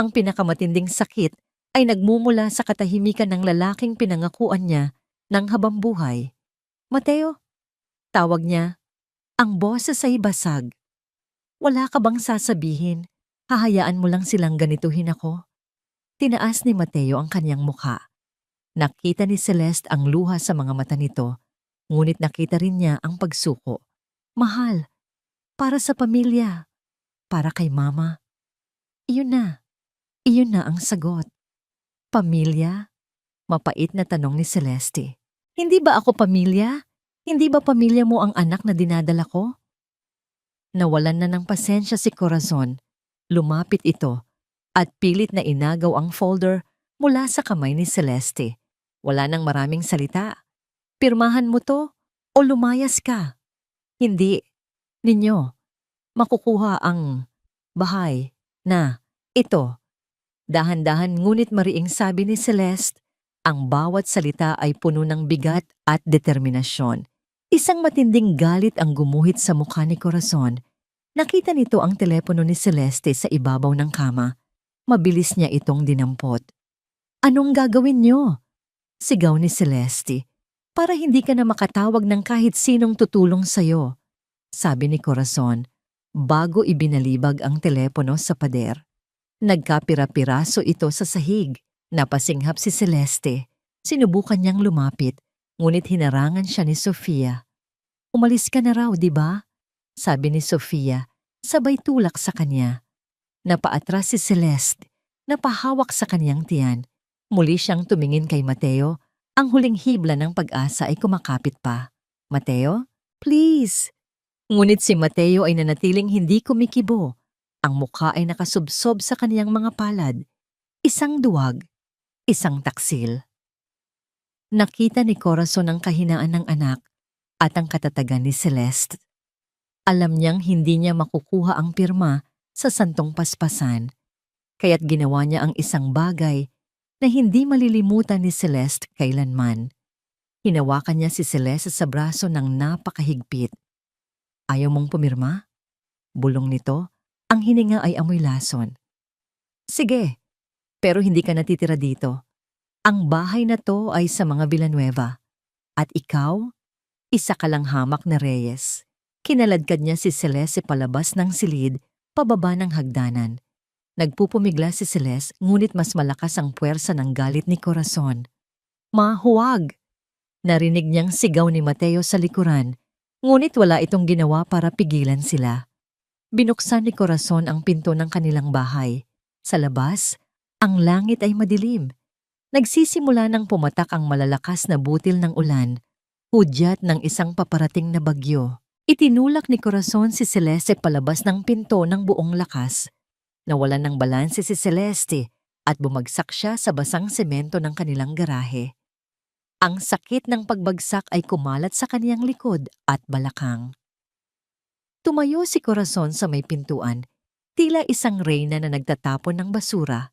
Ang pinakamatinding sakit ay nagmumula sa katahimikan ng lalaking pinangakuan niya ng habambuhay. Mateo, tawag niya. Ang boses ay basag. Wala ka bang sasabihin? Hahayaan mo lang silang ganituhin ako? Tinaas ni Mateo ang kanyang mukha. Nakita ni Celeste ang luha sa mga mata nito, ngunit nakita rin niya ang pagsuko. Mahal, para sa pamilya, para kay Mama. Iyon na ang sagot. Pamilya? Mapait na tanong ni Celeste. Hindi ba ako pamilya? Hindi ba pamilya mo ang anak na dinadala ko? Nawalan na ng pasensya si Corazon. Lumapit ito at pilit na inagaw ang folder mula sa kamay ni Celeste. Wala nang maraming salita. Pirmahan mo to o lumayas ka? Hindi. Ninyo, makukuha ang bahay na ito. Dahan-dahan ngunit mariing sabi ni Celeste, ang bawat salita ay puno ng bigat at determinasyon. Isang matinding galit ang gumuhit sa mukha ni Corazon. Nakita nito ang telepono ni Celeste sa ibabaw ng kama. Mabilis niya itong dinampot. Anong gagawin niyo? Sigaw ni Celeste. Para hindi ka na makatawag ng kahit sinong tutulong sa'yo, sabi ni Corazon. bago ibinalibag ang telepono sa pader. Nagkapira-piraso ito sa sahig. Napasinghap si Celeste. Sinubukan niyang lumapit, ngunit hinarangan siya ni Sofia. "Umalis ka na raw, di ba?" sabi ni Sofia, sabay tulak sa kanya. Napaatras si Celeste, napahawak sa kaniyang tiyan. Muli siyang tumingin kay Mateo. Ang huling hibla ng pag-asa ay kumakapit pa. "Mateo, please." Ngunit si Mateo ay nanatiling hindi kumikibo. Ang mukha ay nakasubsob sa kaniyang mga palad. Isang duwag, isang taksil. Nakita ni Corazon ang kahinaan ng anak at ang katatagan ni Celeste. Alam niyang hindi niya makukuha ang pirma sa santong paspasan, kaya't ginawa niya ang isang bagay na hindi malilimutan ni Celeste kailanman. Hinawakan niya si Celeste sa braso ng napakahigpit. "Ayaw mong pumirma?" Bulong nito, ang hininga ay amoy lason. "Sige, pero hindi ka natitira dito. Ang bahay na to ay sa mga Villanueva. At ikaw, isa ka lang hamak na Reyes." Kinaladkad niya si Celeste palabas ng silid, pababa ng hagdanan. Nagpupumigla si Celeste, ngunit mas malakas ang puwersa ng galit ni Corazon. "Ma, huwag!" Narinig niyang sigaw ni Mateo sa likuran, ngunit wala itong ginawa para pigilan sila. Binuksan ni Corazon ang pinto ng kanilang bahay. Sa labas, ang langit ay madilim. Nagsisimula ng pumatak ang malalakas na butil ng ulan, hudyat ng isang paparating na bagyo. Itinulak ni Corazon si Celeste palabas ng pinto ng buong lakas. Nawalan ng balanse si Celeste at bumagsak siya sa basang semento ng kanilang garahe. Ang sakit ng pagbagsak ay kumalat sa kaniyang likod at balakang. Tumayo si Corazon sa may pintuan, tila isang reyna na nagtatapon ng basura.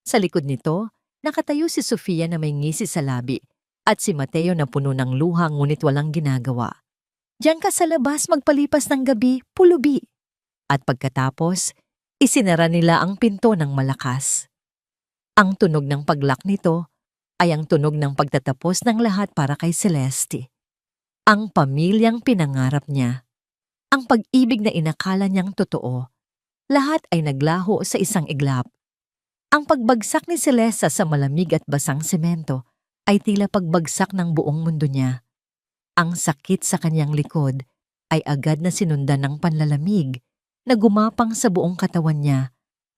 Sa likod nito, nakatayo si Sofia na may ngisi sa labi at si Mateo na puno ng luha ngunit walang ginagawa. "Diyan ka sa labas magpalipas ng gabi, pulubi." At pagkatapos, isinara nila ang pinto ng malakas. Ang tunog ng paglak nito ay ang tunog ng pagtatapos ng lahat para kay Celeste. Ang pamilyang pinangarap niya. Ang pag-ibig na inakala niyang totoo. Lahat ay naglaho sa isang iglap. Ang pagbagsak ni Celeste sa malamig at basang semento ay tila pagbagsak ng buong mundo niya. Ang sakit sa kanyang likod ay agad na sinundan ng panlalamig na gumapang sa buong katawan niya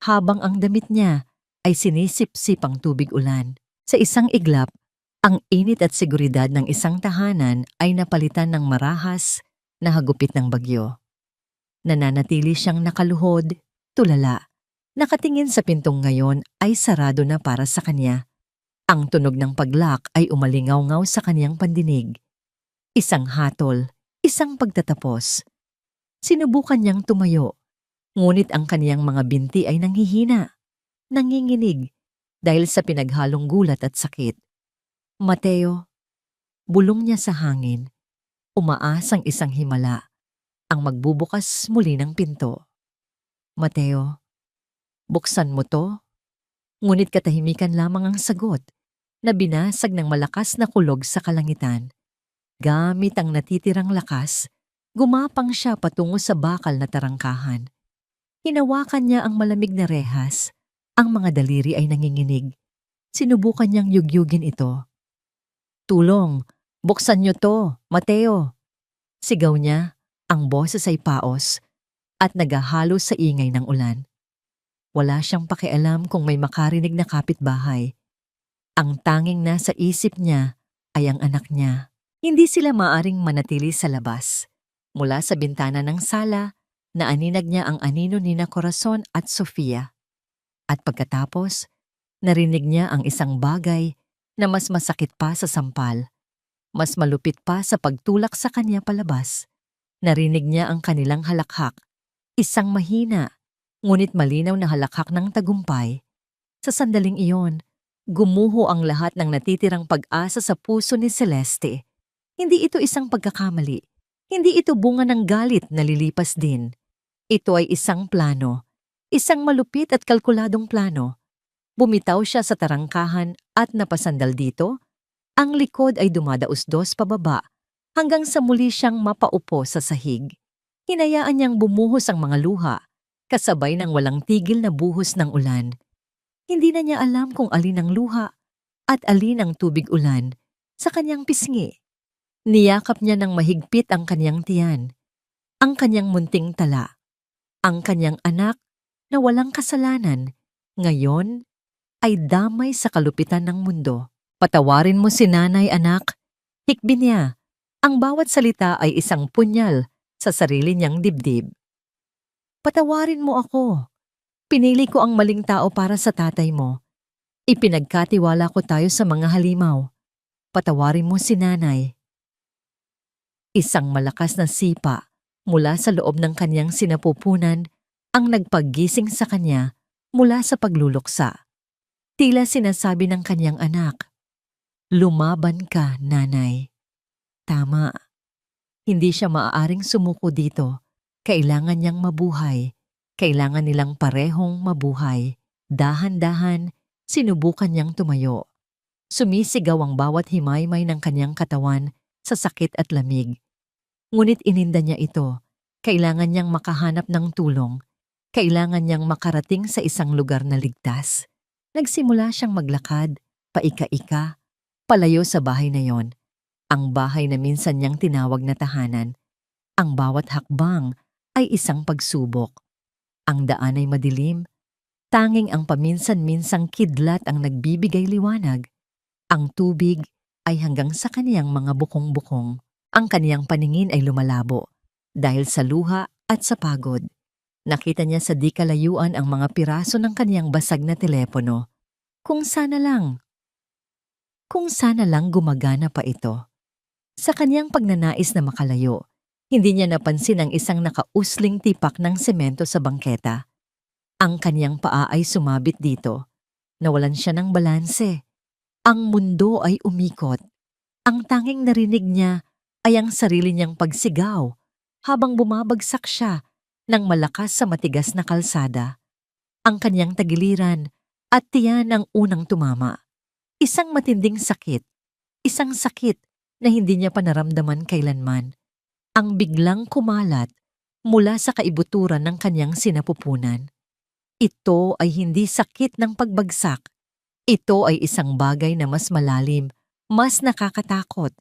habang ang damit niya ay sinisip-sip ang tubig ulan. Sa isang iglap, ang init at seguridad ng isang tahanan ay napalitan ng marahas na hagupit ng bagyo. Nananatili siyang nakaluhod, tulala. Nakatingin sa pintong ngayon ay sarado na para sa kanya. Ang tunog ng paglak ay umalingaw-ngaw sa kaniyang pandinig. Isang hatol, isang pagtatapos. Sinubukan niyang tumayo, ngunit ang kaniyang mga binti ay nanghihina, nanginginig, dahil sa pinaghalong gulat at sakit. "Mateo," bulong niya sa hangin, umaasang isang himala, ang magbubukas muli ng pinto. "Mateo, buksan mo to?" Ngunit katahimikan lamang ang sagot, na binasag ng malakas na kulog sa kalangitan. Gamit ang natitirang lakas, gumapang siya patungo sa bakal na tarangkahan. Hinawakan niya ang malamig na rehas. Ang mga daliri ay nanginginig. Sinubukan niyang yugyugin ito. "Tulong! Buksan niyo to, Mateo!" Sigaw niya, ang boses ay paos at nagahalo sa ingay ng ulan. Wala siyang pakialam kung may makarinig na kapitbahay. Ang tanging nasa isip niya ay ang anak niya. Hindi sila maaring manatili sa labas. Mula sa bintana ng sala, naaninag niya ang anino ni Corazon at Sofia. At pagkatapos, narinig niya ang isang bagay na mas masakit pa sa sampal. Mas malupit pa sa pagtulak sa kanya palabas. Narinig niya ang kanilang halakhak. Isang mahina, ngunit malinaw na halakhak ng tagumpay. Sa sandaling iyon, gumuho ang lahat ng natitirang pag-asa sa puso ni Celeste. Hindi ito isang pagkakamali. Hindi ito bunga ng galit na lilipas din. Ito ay isang plano. Isang malupit at kalkuladong plano. Bumitaw siya sa tarangkahan at napasandal dito. Ang likod ay dumadaos-dos pababa hanggang sa muli siyang mapaupo sa sahig. Hinayaan niyang bumuhos ang mga luha, kasabay ng walang tigil na buhos ng ulan. Hindi na niya alam kung alin ang luha at alin ang tubig ulan sa kanyang pisngi. Niyakap niya ng mahigpit ang kanyang tiyan, ang kanyang munting tala, ang kanyang anak na walang kasalanan, ngayon ay damay sa kalupitan ng mundo. Patawarin mo si nanay, anak. Hikbi niya. Ang bawat salita ay isang punyal sa sarili niyang dibdib. Patawarin mo ako. Pinili ko ang maling tao para sa tatay mo. Ipinagkatiwala ko tayo sa mga halimaw. Patawarin mo si nanay. Isang malakas na sipa mula sa loob ng kanyang sinapupunan ang nagpaggising sa kanya mula sa pagluluksa. Tila sinasabi ng kanyang anak, "Lumaban ka, nanay." Tama. Hindi siya maaaring sumuko dito. Kailangan niyang mabuhay. Kailangan nilang parehong mabuhay. Dahan-dahan, sinubukan niyang tumayo. Sumisigaw ang bawat himaymay ng kanyang katawan sa sakit at lamig. Ngunit ininda niya ito. Kailangan niyang makahanap ng tulong. Kailangan niyang makarating sa isang lugar na ligtas. Nagsimula siyang maglakad, paika-ika, palayo sa bahay na yon. Ang bahay na minsan niyang tinawag na tahanan. Ang bawat hakbang ay isang pagsubok. Ang daan ay madilim. Tanging ang paminsan-minsang kidlat ang nagbibigay liwanag. Ang tubig ay hanggang sa kaniyang mga bukong-bukong. Ang kaniyang paningin ay lumalabo dahil sa luha at sa pagod. Nakita niya sa di kalayuan ang mga piraso ng kaniyang basag na telepono. Kung sana lang gumagana pa ito. Sa kaniyang pagnanais na makalayo, hindi niya napansin ang isang nakausling tipak ng semento sa bangketa. Ang kaniyang paa ay sumabit dito. Nawalan siya ng balanse. Ang mundo ay umikot. Ang tanging narinig niya ay ang sarili niyang pagsigaw habang bumabagsak siya ng malakas sa matigas na kalsada. Ang kaniyang tagiliran at tiyan ang unang tumama. Isang matinding sakit. Isang sakit na hindi niya pa naramdaman kailanman. Ang biglang kumalat mula sa kaibuturan ng kanyang sinapupunan. Ito ay hindi sakit ng pagbagsak. Ito ay isang bagay na mas malalim, mas nakakatakot.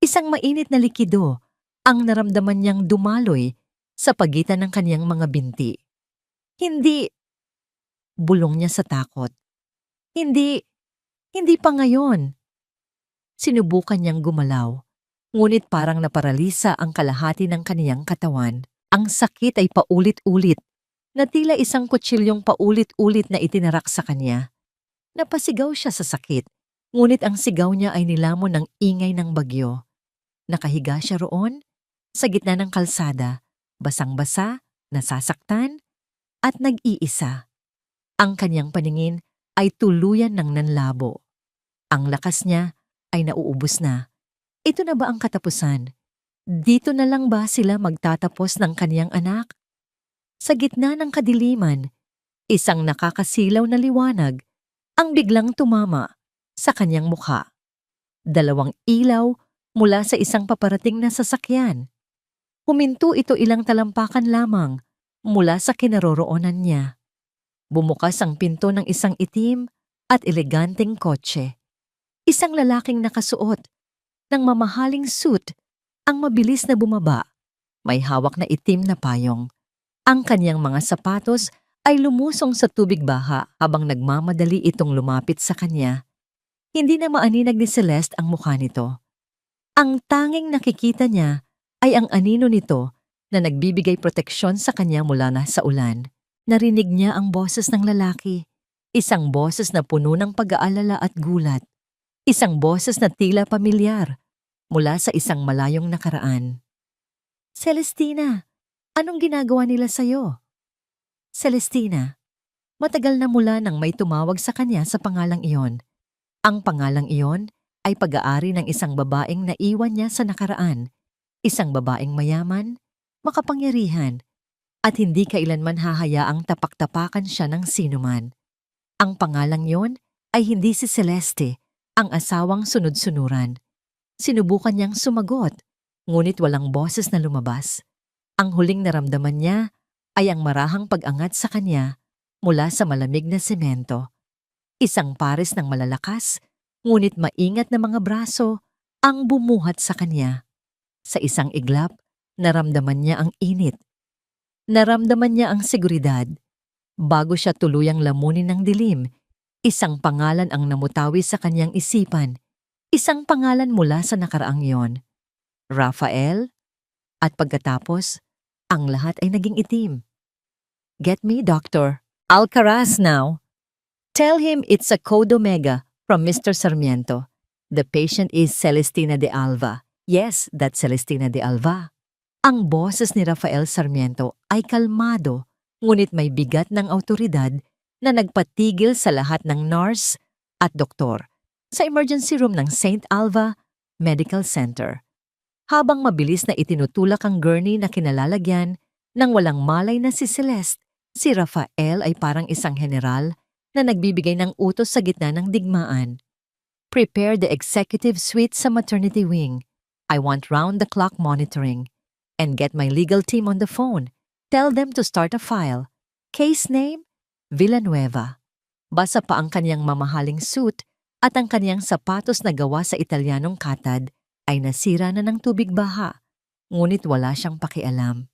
Isang mainit na likido ang naramdaman niyang dumaloy sa pagitan ng kanyang mga binti. Hindi, bulong niya sa takot. Hindi pa ngayon. Sinubukan niyang gumalaw, ngunit parang naparalisa ang kalahati ng kaniyang katawan. Ang sakit ay paulit-ulit, na tila isang kutsilyong paulit-ulit na itinarak sa kanya. Napasigaw siya sa sakit, ngunit ang sigaw niya ay nilamon ng ingay ng bagyo. Nakahiga siya roon, sa gitna ng kalsada, basang-basa, nasasaktan, at nag-iisa. Ang kanyang paningin ay tuluyan ng nanlabo. Ang lakas niya ay nauubos na. Ito na ba ang katapusan? Dito na lang ba sila magtatapos ng kaniyang anak? Sa gitna ng kadiliman, isang nakakasilaw na liwanag ang biglang tumama sa kanyang mukha. Dalawang ilaw mula sa isang paparating na sasakyan. Huminto ito ilang talampakan lamang mula sa kinaroroonan niya. Bumukas ang pinto ng isang itim at eleganteng kotse. Isang lalaking nakasuot ng mamahaling suit ang mabilis na bumaba. May hawak na itim na payong. Ang kanyang mga sapatos ay lumusong sa tubig baha habang nagmamadali itong lumapit sa kanya. Hindi na maaninag ni Celeste ang mukha nito. Ang tanging nakikita niya ay ang anino nito na nagbibigay proteksyon sa kanya mula na sa ulan. Narinig niya ang boses ng lalaki. Isang boses na puno ng pag-aalala at gulat. Isang boses na tila pamilyar mula sa isang malayong nakaraan. Celestina, anong ginagawa nila sa'yo? Celestina, matagal na mula nang may tumawag sa kanya sa pangalang iyon. Ang pangalang iyon ay pag-aari ng isang babaeng naiwan niya sa nakaraan. Isang babaeng mayaman, makapangyarihan, at hindi kailanman hahayaang tapak-tapakan siya ng sinuman. Ang pangalang iyon ay hindi si Celeste, ang asawang sunod-sunuran. Sinubukan niyang sumagot, ngunit walang boses na lumabas. Ang huling naramdaman niya ay ang marahang pag-angat sa kanya mula sa malamig na semento. Isang pares ng malalakas, ngunit maingat na mga braso ang bumuhat sa kanya. Sa isang iglap, naramdaman niya ang init. Naramdaman niya ang seguridad. Bago siya tuluyang lamunin ng dilim, isang pangalan ang namutawi sa kanyang isipan. Isang pangalan mula sa nakaraang yon. Rafael? At pagkatapos, ang lahat ay naging itim. Get me, Doctor. Alcaraz now. Tell him it's a code omega from Mr. Sarmiento. The patient is Celestina de Alva. Yes, that's Celestina de Alva. Ang boses ni Rafael Sarmiento ay kalmado, ngunit may bigat ng autoridad na nagpatigil sa lahat ng nurse at doktor sa emergency room ng St. Alva Medical Center. Habang mabilis na itinutulak ang gurney na kinalalagyan ng walang malay na si Celeste, si Rafael ay parang isang general na nagbibigay ng utos sa gitna ng digmaan. Prepare the executive suite sa maternity wing. I want round-the-clock monitoring. And get my legal team on the phone. Tell them to start a file. Case name, Villanueva. Basa pa ang kanyang mamahaling suit at ang kanyang sapatos na gawa sa Italianong katad ay nasira na ng tubig baha, ngunit wala siyang pakialam.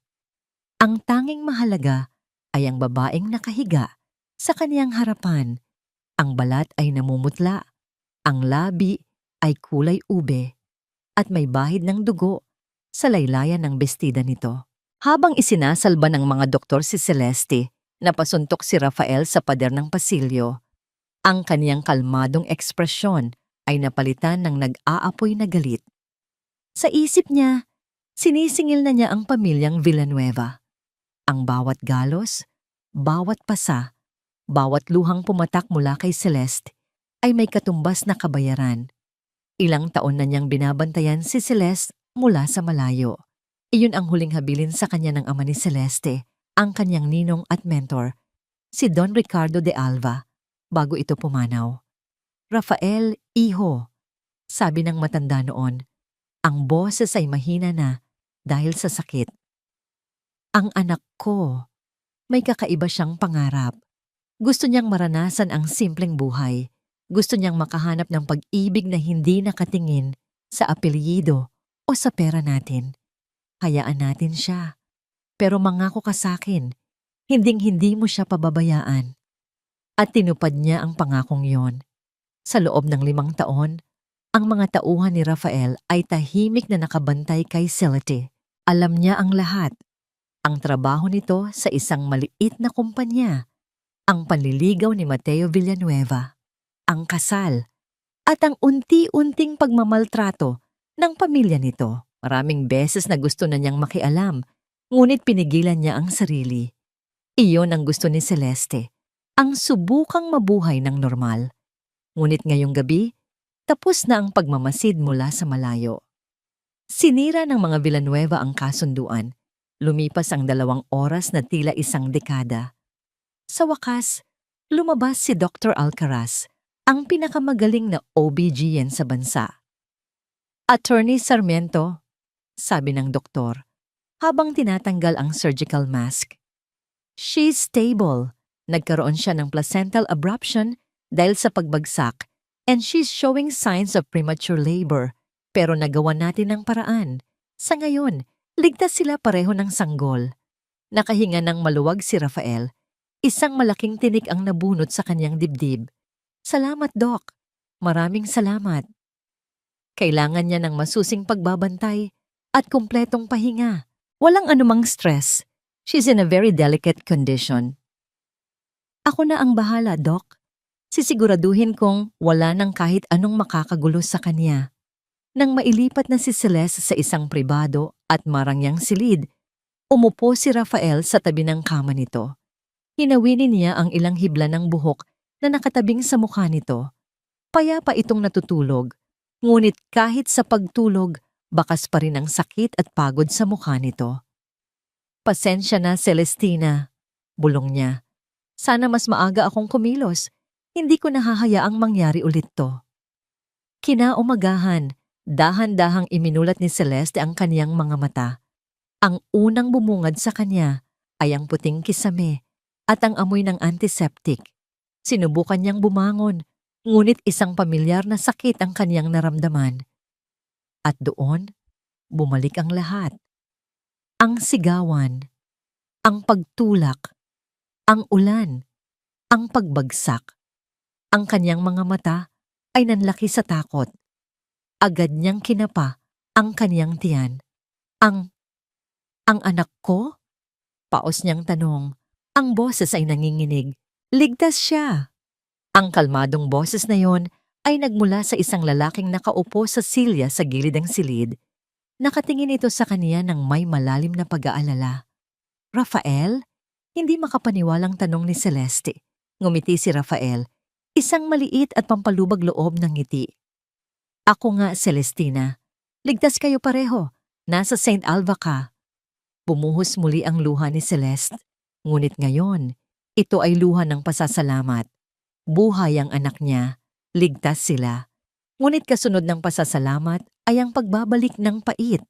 Ang tanging mahalaga ay ang babaeng nakahiga sa kaniyang harapan. Ang balat ay namumutla, ang labi ay kulay ube, at may bahid ng dugo sa laylayan ng bestida nito. Habang isinasalba ng mga doktor si Celeste, napasuntok si Rafael sa pader ng pasilyo. Ang kaniyang kalmadong ekspresyon ay napalitan ng nag-aapoy na galit. Sa isip niya, sinisingil na niya ang pamilyang Villanueva. Ang bawat galos, bawat pasa, bawat luhang pumatak mula kay Celeste ay may katumbas na kabayaran. Ilang taon na niyang binabantayan si Celeste mula sa malayo. Iyon ang huling habilin sa kanya ng ama ni Celeste, ang kanyang ninong at mentor, si Don Ricardo de Alva, bago ito pumanaw. Rafael, iho, sabi ng matanda noon. Ang boses ay mahina na dahil sa sakit. Ang anak ko, may kakaiba siyang pangarap. Gusto niyang maranasan ang simpleng buhay. Gusto niyang makahanap ng pag-ibig na hindi nakatingin sa apelyido o sa pera natin. Hayaan natin siya. Pero mangako ka sa akin, hinding-hindi mo siya pababayaan. At tinupad niya ang pangakong yon. Sa loob ng 5 taon, ang mga tauhan ni Rafael ay tahimik na nakabantay kay Celeste. Alam niya ang lahat. Ang trabaho nito sa isang maliit na kumpanya, ang panliligaw ni Mateo Villanueva, ang kasal, at ang unti-unting pagmamaltrato ng pamilya nito. Maraming beses na gusto na niyang makialam, ngunit pinigilan niya ang sarili. Iyon ang gusto ni Celeste, ang subukang mabuhay ng normal. Ngunit ngayong gabi, tapos na ang pagmamasid mula sa malayo. Sinira ng mga Villanueva ang kasunduan. Lumipas ang 2 oras na tila isang dekada. Sa wakas, lumabas si Dr. Alcaraz, ang pinakamagaling na OB-GYN sa bansa. Attorney Sarmiento, sabi ng doktor, habang tinatanggal ang surgical mask. She's stable. Nagkaroon siya ng placental abruption dahil sa pagbagsak, and she's showing signs of premature labor, pero nagawa natin ng paraan. Sa ngayon, ligtas sila pareho ng sanggol. Nakahinga ng maluwag si Rafael. Isang malaking tinik ang nabunot sa kanyang dibdib. Salamat, Doc. Maraming salamat. Kailangan niya ng masusing pagbabantay at kumpletong pahinga. Walang anumang stress. She's in a very delicate condition. Ako na ang bahala, Doc. Sisiguraduhin kong wala nang kahit anong makakagulo sa kanya. Nang mailipat na si Celeste sa isang pribado at marangyang silid, umupo si Rafael sa tabi ng kama nito. Hinawinin niya ang ilang hibla ng buhok na nakatabing sa mukha nito. Payapa itong natutulog, ngunit kahit sa pagtulog, bakas pa rin ang sakit at pagod sa mukha nito. Pasensya na, Celestina, bulong niya. Sana mas maaga akong kumilos. Hindi ko nahahayaang mangyari ulit to. Kinaumagahan, dahan-dahang iminulat ni Celeste ang kaniyang mga mata. Ang unang bumungad sa kanya ay ang puting kisame at ang amoy ng antiseptic. Sinubukan niyang bumangon, ngunit isang pamilyar na sakit ang kaniyang naramdaman. At doon, bumalik ang lahat. Ang sigawan, ang pagtulak, ang ulan, ang pagbagsak. Ang kaniyang mga mata ay nanlaki sa takot. Agad niyang kinapa ang kaniyang tiyan. Ang anak ko? Paos niyang tanong. Ang boses ay nanginginig. Ligtas siya. Ang kalmadong boses na yon ay nagmula sa isang lalaking nakaupo sa silya sa gilid ng silid. Nakatingin ito sa kaniya ng may malalim na pag-aalala. Rafael? Hindi makapaniwalang tanong ni Celeste. Ngumiti si Rafael, isang maliit at pampalubag loob ng ngiti. Ako nga, Celestina. Ligtas kayo pareho. Nasa St. Alva ka. Bumuhos muli ang luha ni Celeste. Ngunit ngayon, ito ay luha ng pasasalamat. Buhay ang anak niya. Ligtas sila. Ngunit kasunod ng pasasalamat ay ang pagbabalik ng pait.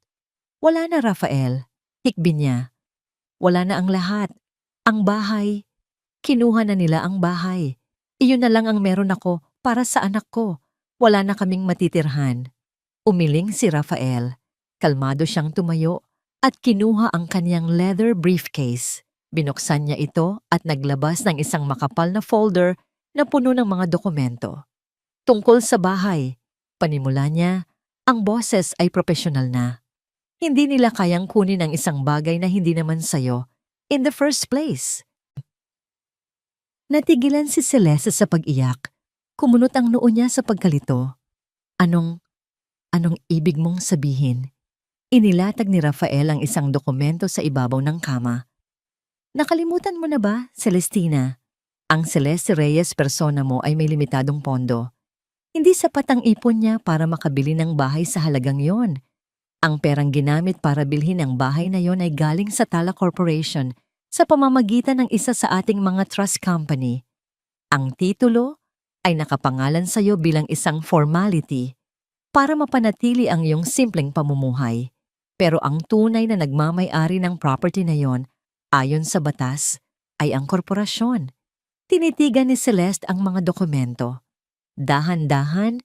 Wala na, Rafael. Hikbi niya. Wala na ang lahat. Ang bahay. Kinuha na nila ang bahay. Iyon na lang ang meron ako para sa anak ko. Wala na kaming matitirhan. Umiling si Rafael. Kalmado siyang tumayo at kinuha ang kaniyang leather briefcase. Binuksan niya ito at naglabas ng isang makapal na folder na puno ng mga dokumento. Tungkol sa bahay, panimula niya, ang boses ay profesional na. Hindi nila kayang kunin ang isang bagay na hindi naman sayo in the first place. Natigilan si Celeste sa pag-iyak. Kumunot ang noo niya sa pagkalito. Anong ibig mong sabihin? Inilatag ni Rafael ang isang dokumento sa ibabaw ng kama. Nakalimutan mo na ba, Celestina? Ang Celeste Reyes persona mo ay may limitadong pondo. Hindi sapat ang ipon niya para makabili ng bahay sa halagang yon. Ang perang ginamit para bilhin ang bahay na yon ay galing sa Tala Corporation sa pamamagitan ng isa sa ating mga trust company. Ang titulo ay nakapangalan sa iyo bilang isang formality para mapanatili ang iyong simpleng pamumuhay. Pero ang tunay na nagmamay-ari ng property na yon, ayon sa batas, ay ang korporasyon. Tinitigan ni Celeste ang mga dokumento. Dahan-dahan,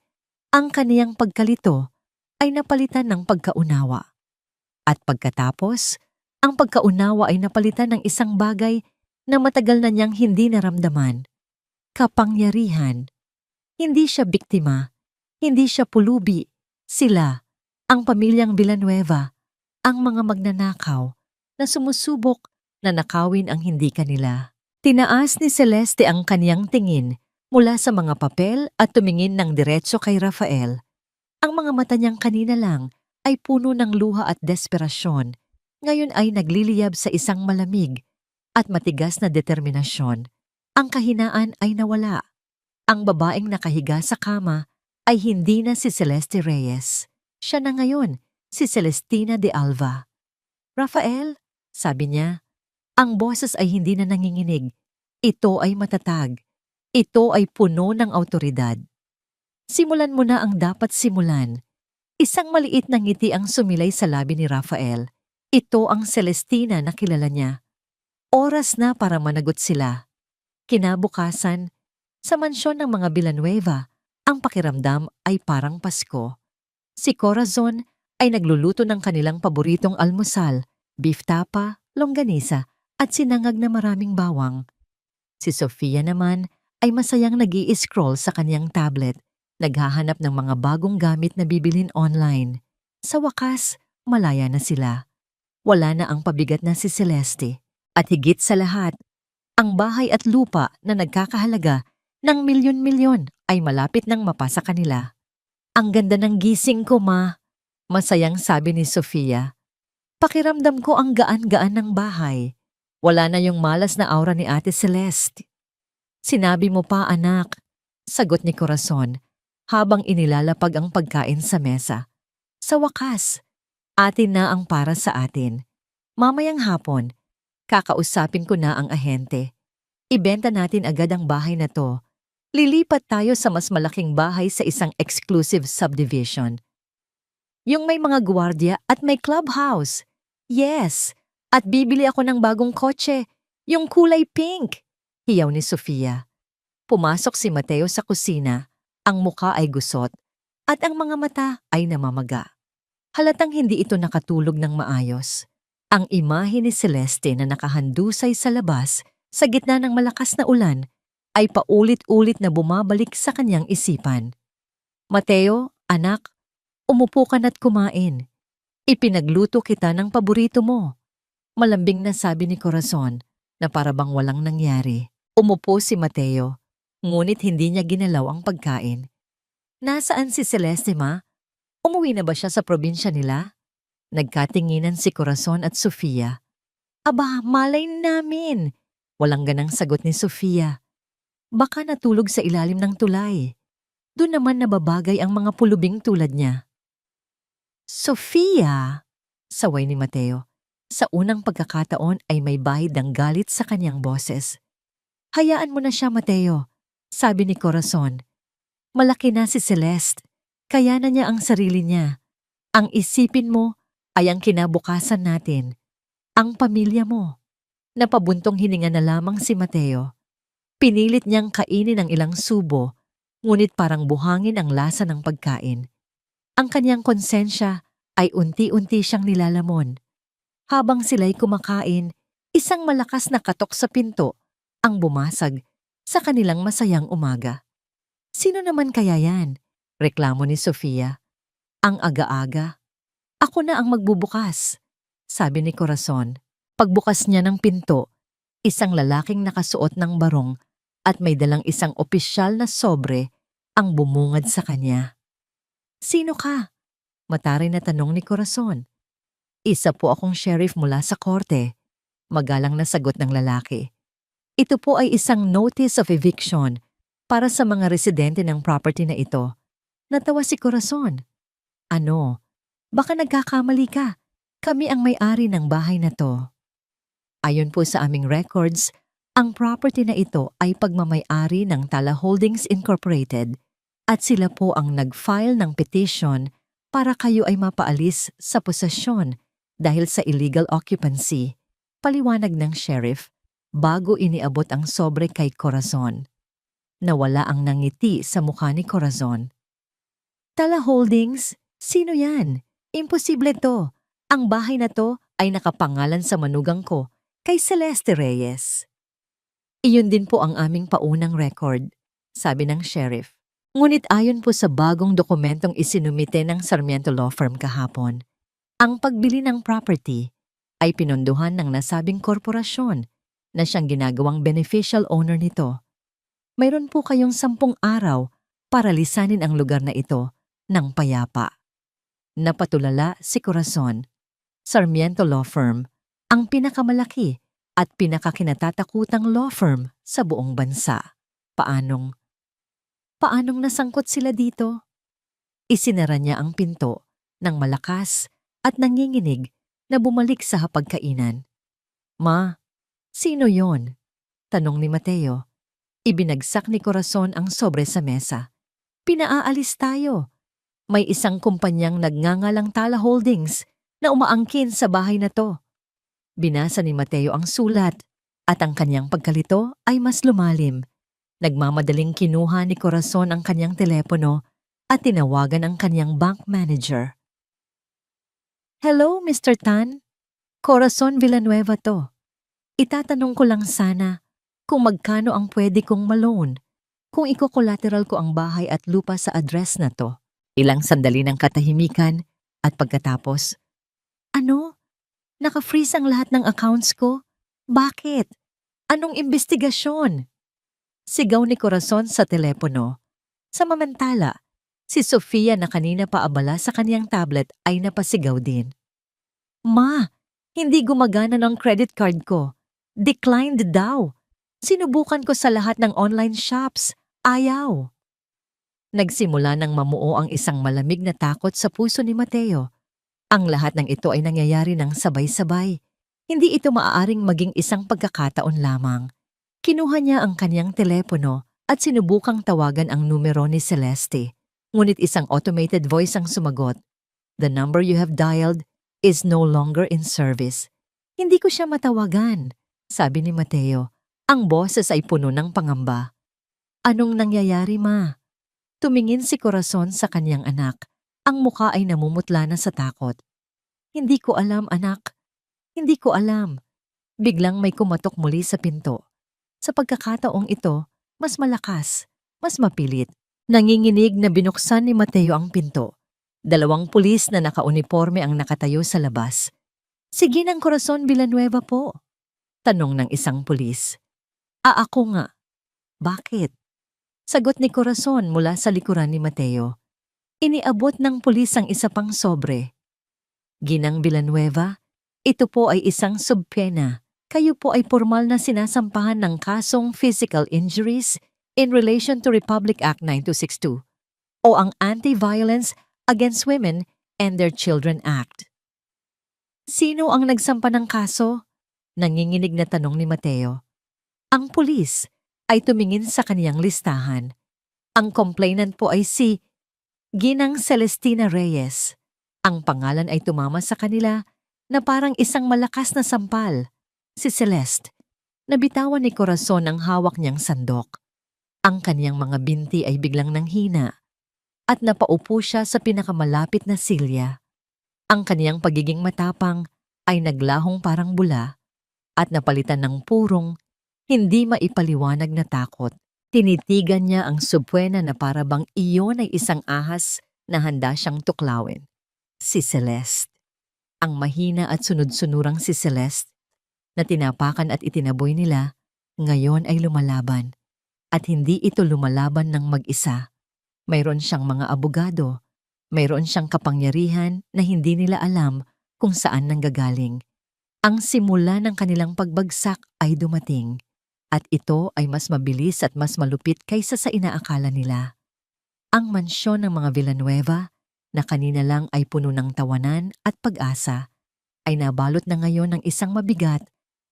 ang kaniyang pagkalito ay napalitan ng pagkaunawa. At pagkatapos, ang pagkaunawa ay napalitan ng isang bagay na matagal na niyang hindi naramdaman. Kapangyarihan. Hindi siya biktima. Hindi siya pulubi. Sila, ang pamilyang Villanueva, ang mga magnanakaw na sumusubok na nakawin ang hindi kanila. Tinaas ni Celeste ang kaniyang tingin mula sa mga papel at tumingin ng diretso kay Rafael. Ang mga mata niyang kanina lang ay puno ng luha at desperasyon. Ngayon ay nagliliyab sa isang malamig at matigas na determinasyon. Ang kahinaan ay nawala. Ang babaeng nakahiga sa kama ay hindi na si Celeste Reyes. Siya na ngayon, si Celestina de Alva. Rafael, sabi niya, ang boses ay hindi na nanginginig. Ito ay matatag. Ito ay puno ng awtoridad. Simulan mo na ang dapat simulan. Isang maliit na ngiti ang sumilay sa labi ni Rafael. Ito ang Celestina na kilala niya. Oras na para managot sila. Kinabukasan, sa mansyon ng mga Villanueva, ang pakiramdam ay parang Pasko. Si Corazon ay nagluluto ng kanilang paboritong almusal, beef tapa, longganisa at sinangag na maraming bawang. Si Sofia naman ay masayang nag-i-scroll sa kanyang tablet, naghahanap ng mga bagong gamit na bibilhin online. Sa wakas, malaya na sila. Wala na ang pabigat na si Celeste. At higit sa lahat, ang bahay at lupa na nagkakahalaga ng milyon-milyon ay malapit nang mapasa kanila. Ang ganda ng gising ko, ma. Masayang sabi ni Sofia. Pakiramdam ko ang gaan-gaan ng bahay. Wala na yung malas na aura ni Ate Celeste. Sinabi mo pa, anak. Sagot ni Corazon habang inilalapag ang pagkain sa mesa. Sa wakas, atin na ang para sa atin. Mamayang hapon, kakausapin ko na ang ahente. Ibenta natin agad ang bahay na to. Lilipat tayo sa mas malaking bahay sa isang exclusive subdivision. Yung may mga gwardiya at may clubhouse. Yes, at bibili ako ng bagong kotse, yung kulay pink. Hiyaw ni Sofia. Pumasok si Mateo sa kusina, ang muka ay gusot, at ang mga mata ay namamaga. Halatang hindi ito nakatulog ng maayos. Ang imahe ni Celeste na nakahandusay sa labas sa gitna ng malakas na ulan ay paulit-ulit na bumabalik sa kanyang isipan. Mateo, anak, umupo ka na't kumain. Ipinagluto kita ng paborito mo. Malambing na sabi ni Corazon na parabang walang nangyari. Umupo si Mateo, ngunit hindi niya ginalaw ang pagkain. Nasaan si Celeste, ma? Umuwi na ba siya sa probinsya nila? Nagkatinginan si Corazon at Sofia. Aba, malay namin. Walang ganang sagot ni Sofia. Baka natulog sa ilalim ng tulay. Doon naman nababagay ang mga pulubing tulad niya. Sofia! Saway ni Mateo. Sa unang pagkakataon ay may bahid ng galit sa kanyang boses. Hayaan mo na siya, Mateo, sabi ni Corazon. Malaki na si Celeste, kaya na niya ang sarili niya. Ang isipin mo ay ang kinabukasan natin, ang pamilya mo. Napabuntong hininga na lamang si Mateo. Pinilit niyang kainin ang ilang subo, ngunit parang buhangin ang lasa ng pagkain. Ang kanyang konsensya ay unti-unti siyang nilalamon. Habang sila'y kumakain, isang malakas na katok sa pinto ang bumasag sa kanilang masayang umaga. Sino naman kaya yan? Reklamo ni Sofia. Ang aga-aga. Ako na ang magbubukas, sabi ni Corazon. Pagbukas niya ng pinto, isang lalaking nakasuot ng barong at may dalang isang opisyal na sobre ang bumungad sa kanya. Sino ka? Mataray na tanong ni Corazon. Isa po akong sheriff mula sa korte. Magalang na sagot ng lalaki. Ito po ay isang notice of eviction para sa mga residente ng property na ito. Natawa si Corazon. Ano? Baka nagkakamali ka. Kami ang may-ari ng bahay na to. Ayon po sa aming records, ang property na ito ay pagmamay-ari ng Tala Holdings Incorporated at sila po ang nag-file ng petition para kayo ay mapaalis sa posesyon dahil sa illegal occupancy, paliwanag ng sheriff bago iniabot ang sobre kay Corazon. Nawala ang nangiti sa mukha ni Corazon. Tala Holdings? Sino yan? Imposible to. Ang bahay na to ay nakapangalan sa manugang ko, kay Celeste Reyes. Iyon din po ang aming paunang record, sabi ng sheriff. Ngunit ayon po sa bagong dokumentong isinumite ng Sarmiento Law Firm kahapon, ang pagbili ng property ay pinondohan ng nasabing korporasyon na siyang ginagawang beneficial owner nito. Mayroon po kayong 10 araw para lisanin ang lugar na ito ng payapa. Napatulala si Corazon. Sarmiento Law Firm, ang pinakamalaki at pinakakinatatakutang law firm sa buong bansa. Paanong nasangkot sila dito? Isinara niya ang pinto ng malakas at nanginginig na bumalik sa hapagkainan. Ma, sino yon? Tanong ni Mateo. Ibinagsak ni Corazon ang sobre sa mesa. Pinaalis tayo. May isang kumpanyang nagngangalang Tala Holdings na umaangkin sa bahay na to. Binasa ni Mateo ang sulat at ang kanyang pagkalito ay mas lumalim. Nagmamadaling kinuha ni Corazon ang kanyang telepono at tinawagan ang kanyang bank manager. Hello, Mr. Tan. Corazon Villanueva to. Itatanong ko lang sana kung magkano ang pwede kong ma-loan kung iko-collateral ko ang bahay at lupa sa address na to. Ilang sandali ng katahimikan at pagkatapos, ano? Naka-freeze ang lahat ng accounts ko? Bakit? Anong investigasyon? Sigaw ni Corazon sa telepono. Samantala, si Sofia na kanina pa abala sa kaniyang tablet ay napasigaw din. Ma, hindi gumagana ng credit card ko. Declined daw. Sinubukan ko sa lahat ng online shops. Ayaw. Nagsimula ng mamuo ang isang malamig na takot sa puso ni Mateo. Ang lahat ng ito ay nangyayari ng sabay-sabay. Hindi ito maaaring maging isang pagkakataon lamang. Kinuha niya ang kanyang telepono at sinubukang tawagan ang numero ni Celeste. Ngunit isang automated voice ang sumagot. The number you have dialed is no longer in service. Hindi ko siya matawagan, sabi ni Mateo. Ang boses ay puno ng pangamba. Anong nangyayari, ma? Tumingin si Corazon sa kanyang anak. Ang muka ay namumutla na sa takot. Hindi ko alam, anak. Hindi ko alam. Biglang may kumatok muli sa pinto. Sa pagkakataong ito, mas malakas, mas mapilit. Nanginginig na binuksan ni Mateo ang pinto. 2 pulis na nakauniforme ang nakatayo sa labas. Si Ginang Corazon Villanueva po. Tanong ng isang pulis. Ako nga. Bakit? Sagot ni Corazon mula sa likuran ni Mateo. Iniabot ng pulis ang isa pang sobre. Ginang Villanueva, ito po ay isang subpena. Kayo po ay formal na sinasampahan ng kasong physical injuries in relation to Republic Act 9262 o ang Anti-Violence Against Women and Their Children Act. Sino ang nagsampa ng kaso? Nanginginig na tanong ni Mateo. Ang pulis ay tumingin sa kaniyang listahan. Ang complainant po ay si Ginang Celestina Reyes. Ang pangalan ay tumama sa kanila na parang isang malakas na sampal. Si Celeste. Nabitawan ni Corazon ang hawak niyang sandok. Ang kaniyang mga binti ay biglang nanghina at napaupo siya sa pinakamalapit na silya. Ang kaniyang pagiging matapang ay naglahong parang bula at napalitan ng purong, hindi maipaliwanag na takot. Tinitigan niya ang subpwena na para bang iyon ay isang ahas na handa siyang tuklawin. Si Celeste. Ang mahina at sunod-sunurang si Celeste na tinapakan at itinaboy nila, ngayon ay lumalaban. At hindi ito lumalaban ng mag-isa. Mayroon siyang mga abogado, mayroon siyang kapangyarihan na hindi nila alam kung saan nanggagaling. Ang simula ng kanilang pagbagsak ay dumating, at ito ay mas mabilis at mas malupit kaysa sa inaakala nila. Ang mansyon ng mga Villanueva, na kanina lang ay puno ng tawanan at pag-asa, ay nabalot na ngayon ng isang mabigat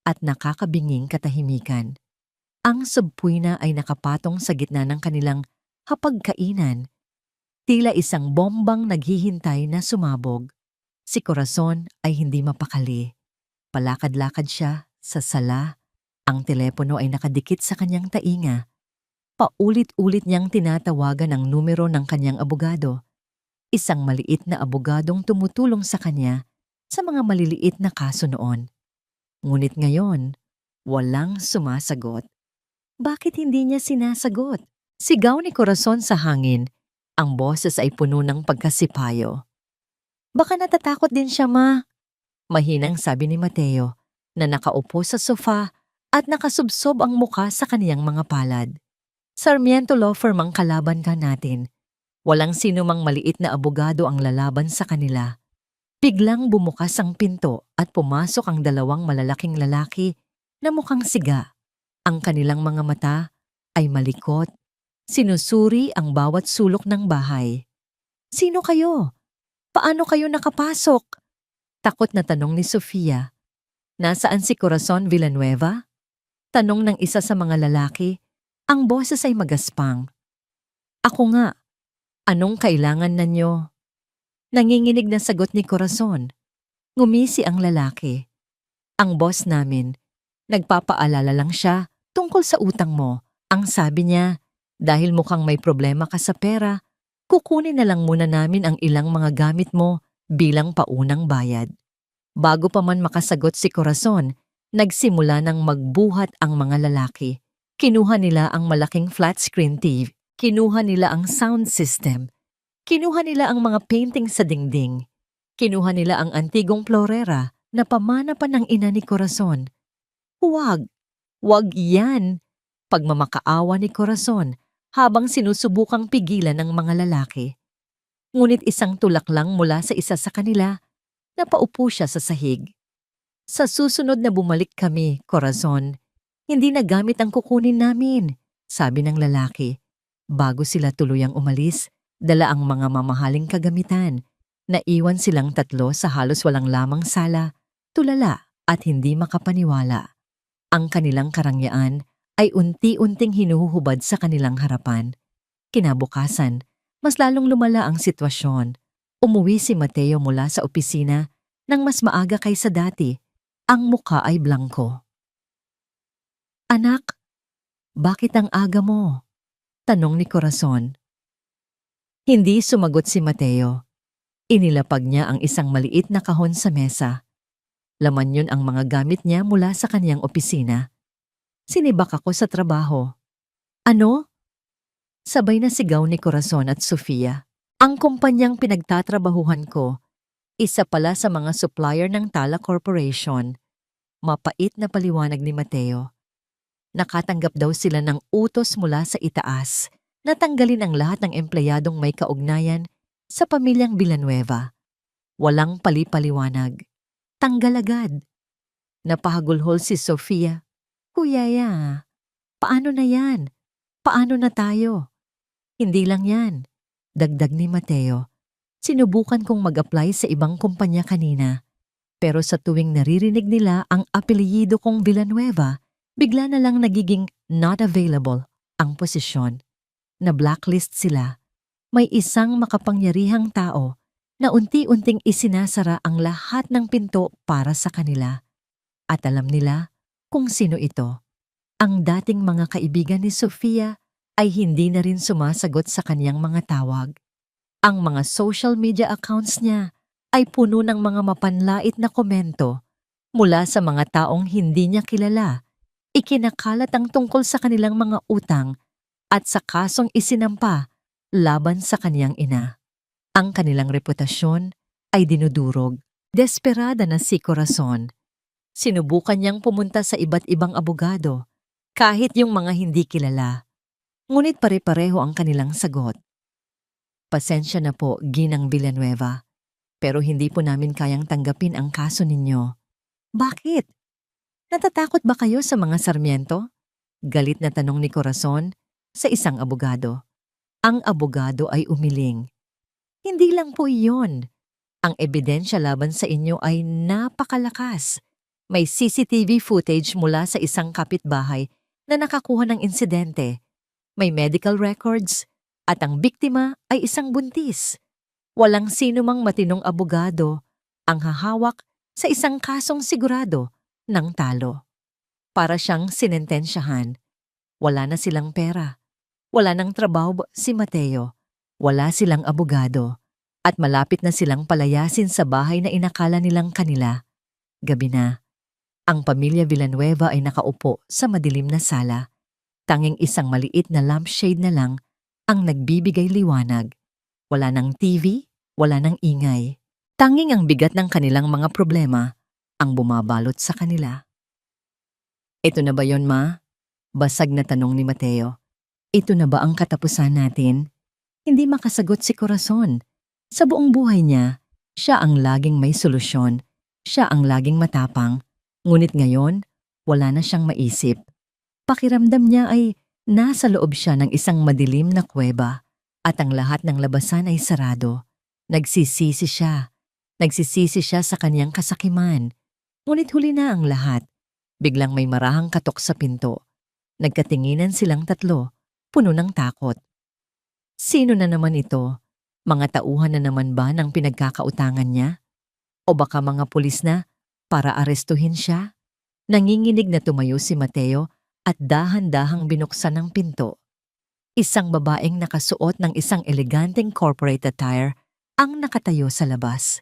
at nakakabinging katahimikan. Ang subpuina ay nakapatong sa gitna ng kanilang hapagkainan. Tila isang bombang naghihintay na sumabog. Si Corazon ay hindi mapakali. Palakad-lakad siya sa sala. Ang telepono ay nakadikit sa kanyang tainga. Paulit-ulit niyang tinatawagan ang numero ng kanyang abogado. Isang maliit na abogadong tumutulong sa kanya sa mga maliliit na kaso noon. Ngunit ngayon, walang sumasagot. Bakit hindi niya sinasagot? Sigaw ni Corazon sa hangin. Ang boses ay puno ng pagkasipayo. Baka natatakot din siya, ma. Mahinang sabi ni Mateo na nakaupo sa sofa at nakasubsob ang muka sa kaniyang mga palad. Sarmiento Law Firm ang kalaban ka natin. Walang sino mang maliit na abogado ang lalaban sa kanila. Biglang bumukas ang pinto at pumasok ang 2 malalaking lalaki na mukhang siga. Ang kanilang mga mata ay malikot. Sinusuri ang bawat sulok ng bahay. Sino kayo? Paano kayo nakapasok? Takot na tanong ni Sofia. Nasaan si Corazon Villanueva? Tanong ng isa sa mga lalaki. Ang boses ay magaspang. Ako nga. Anong kailangan ninyo? Nanginginig na sagot ni Corazon. Ngumisi ang lalaki. Ang boss namin, nagpapaalala lang siya tungkol sa utang mo. Ang sabi niya, dahil mukhang may problema ka sa pera, kukunin na lang muna namin ang ilang mga gamit mo bilang paunang bayad. Bago pa man makasagot si Corazon, nagsimula ng magbuhat ang mga lalaki. Kinuha nila ang malaking flat screen TV. Kinuha nila ang sound system. Kinuha nila ang mga painting sa dingding. Kinuha nila ang antigong florera na pamana pa ng ina ni Corazon. Huwag! Huwag yan! Pagmamakaawa ni Corazon habang sinusubukang pigilan ng mga lalaki. Ngunit isang tulak lang mula sa isa sa kanila, napaupo siya sa sahig. Sa susunod na bumalik kami, Corazon, hindi na gamit ang kukunin namin, sabi ng lalaki. Bago sila tuluyang umalis, dala ang mga mamahaling kagamitan. Naiwan silang 3 sa halos walang lamang sala, tulala at hindi makapaniwala. Ang kanilang karangyaan ay unti-unting hinuhubad sa kanilang harapan. Kinabukasan, mas lalong lumala ang sitwasyon. Umuwi si Mateo mula sa opisina Nang mas maaga kaysa dati, ang mukha ay blangko. Anak, bakit ang aga mo? Tanong ni Corazon. Hindi sumagot si Mateo. Inilapag niya ang isang maliit na kahon sa mesa. Laman yun ang mga gamit niya mula sa kaniyang opisina. Sinibak ako sa trabaho. Ano? Sabay na sigaw ni Corazon at Sofia. Ang kumpanyang pinagtatrabahuhan ko, isa pala sa mga supplier ng Tala Corporation. Mapait na paliwanag ni Mateo. Nakatanggap daw sila ng utos mula sa itaas na tanggalin ang lahat ng empleyadong may kaugnayan sa pamilyang Villanueva. Walang pali-paliwanag. Tanggal agad. Napahagulhol si Sofia. Kuyaya, paano na yan? Paano na tayo? Hindi lang yan. Dagdag ni Mateo. Sinubukan kong mag-apply sa ibang kumpanya kanina. Pero sa tuwing naririnig nila ang apelyido kong Villanueva, bigla na lang nagiging not available ang posisyon. Na blacklist sila. May isang makapangyarihang tao na unti-unting isinasara ang lahat ng pinto para sa kanila. At alam nila kung sino ito. Ang dating mga kaibigan ni Sofia ay hindi na rin sumasagot sa kaniyang mga tawag. Ang mga social media accounts niya ay puno ng mga mapanlait na komento mula sa mga taong hindi niya kilala. Ikinakalat ang tungkol sa kanilang mga utang at sa kasong isinampa laban sa kaniyang ina. Ang kanilang reputasyon ay dinudurog. Desperada na si Corazon. Sinubukan niyang pumunta sa iba't ibang abogado, kahit yung mga hindi kilala. Ngunit pare-pareho ang kanilang sagot. Pasensya na po, Ginang Villanueva, pero hindi po namin kayang tanggapin ang kaso ninyo. Bakit? Natatakot ba kayo sa mga Sarmiento? Galit na tanong ni Corazon sa isang abogado. Ang abogado ay umiling. Hindi lang po iyon. Ang ebidensya laban sa inyo ay napakalakas. May CCTV footage mula sa isang kapitbahay na nakakuha ng insidente. May medical records at ang biktima ay isang buntis. Walang sino mang matinong abogado ang hahawak sa isang kasong sigurado ng talo. Para siyang sinentensyahan. Wala na silang pera. Wala nang trabaho si Mateo. Wala silang abogado. At malapit na silang palayasin sa bahay na inakala nilang kanila. Gabi na. Ang pamilya Villanueva ay nakaupo sa madilim na sala. Tanging isang maliit na lampshade na lang ang nagbibigay liwanag. Wala ng TV, wala ng ingay. Tanging ang bigat ng kanilang mga problema ang bumabalot sa kanila. Ito na ba yon, Ma? Basag na tanong ni Mateo. Ito na ba ang katapusan natin? Hindi makasagot si Corazon. Sa buong buhay niya, siya ang laging may solusyon. Siya ang laging matapang. Ngunit ngayon, wala na siyang maisip. Pakiramdam niya ay nasa loob siya ng isang madilim na kuweba at ang lahat ng labasan ay sarado. Nagsisisi siya. Nagsisisi siya sa kanyang kasakiman. Ngunit huli na ang lahat. Biglang may marahang katok sa pinto. Nagkatinginan silang tatlo, puno ng takot. Sino na naman ito? Mga tauhan na naman ba ng pinagkakautangan niya? O baka mga pulis na para arestuhin siya? Nanginginig na tumayo si Mateo at dahan-dahang binuksan ang pinto. Isang babaeng nakasuot ng isang eleganteng corporate attire ang nakatayo sa labas.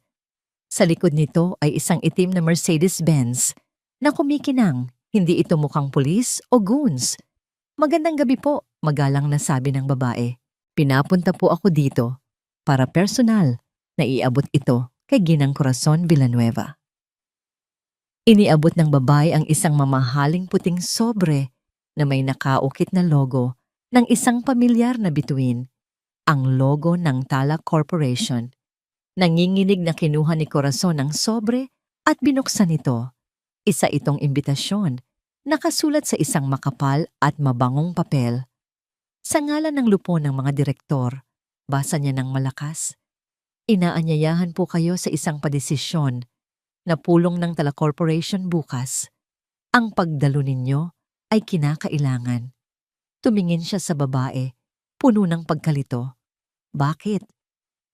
Sa likod nito ay isang itim na Mercedes-Benz na kumikinang. Hindi ito mukhang pulis o goons. Magandang gabi po, magalang na sabi ng babae. Pinapunta po ako dito para personal na iabot ito kay Ginang Corazon Villanueva. Iniabot ng babae ang isang mamahaling puting sobre na may nakaukit na logo ng isang pamilyar na bituin, ang logo ng Tala Corporation. Nanginginig na kinuha ni Corazon ang sobre at binuksan ito. Isa itong imbitasyon, nakasulat sa isang makapal at mabangong papel. Sa ngalan ng lupon ng mga direktor, basa niya ng malakas. Inaanyayahan po kayo sa isang padesisyon na pulong ng Tala Corporation bukas. Ang pagdalo ninyo ay kinakailangan. Tumingin siya sa babae, puno ng pagkalito. Bakit?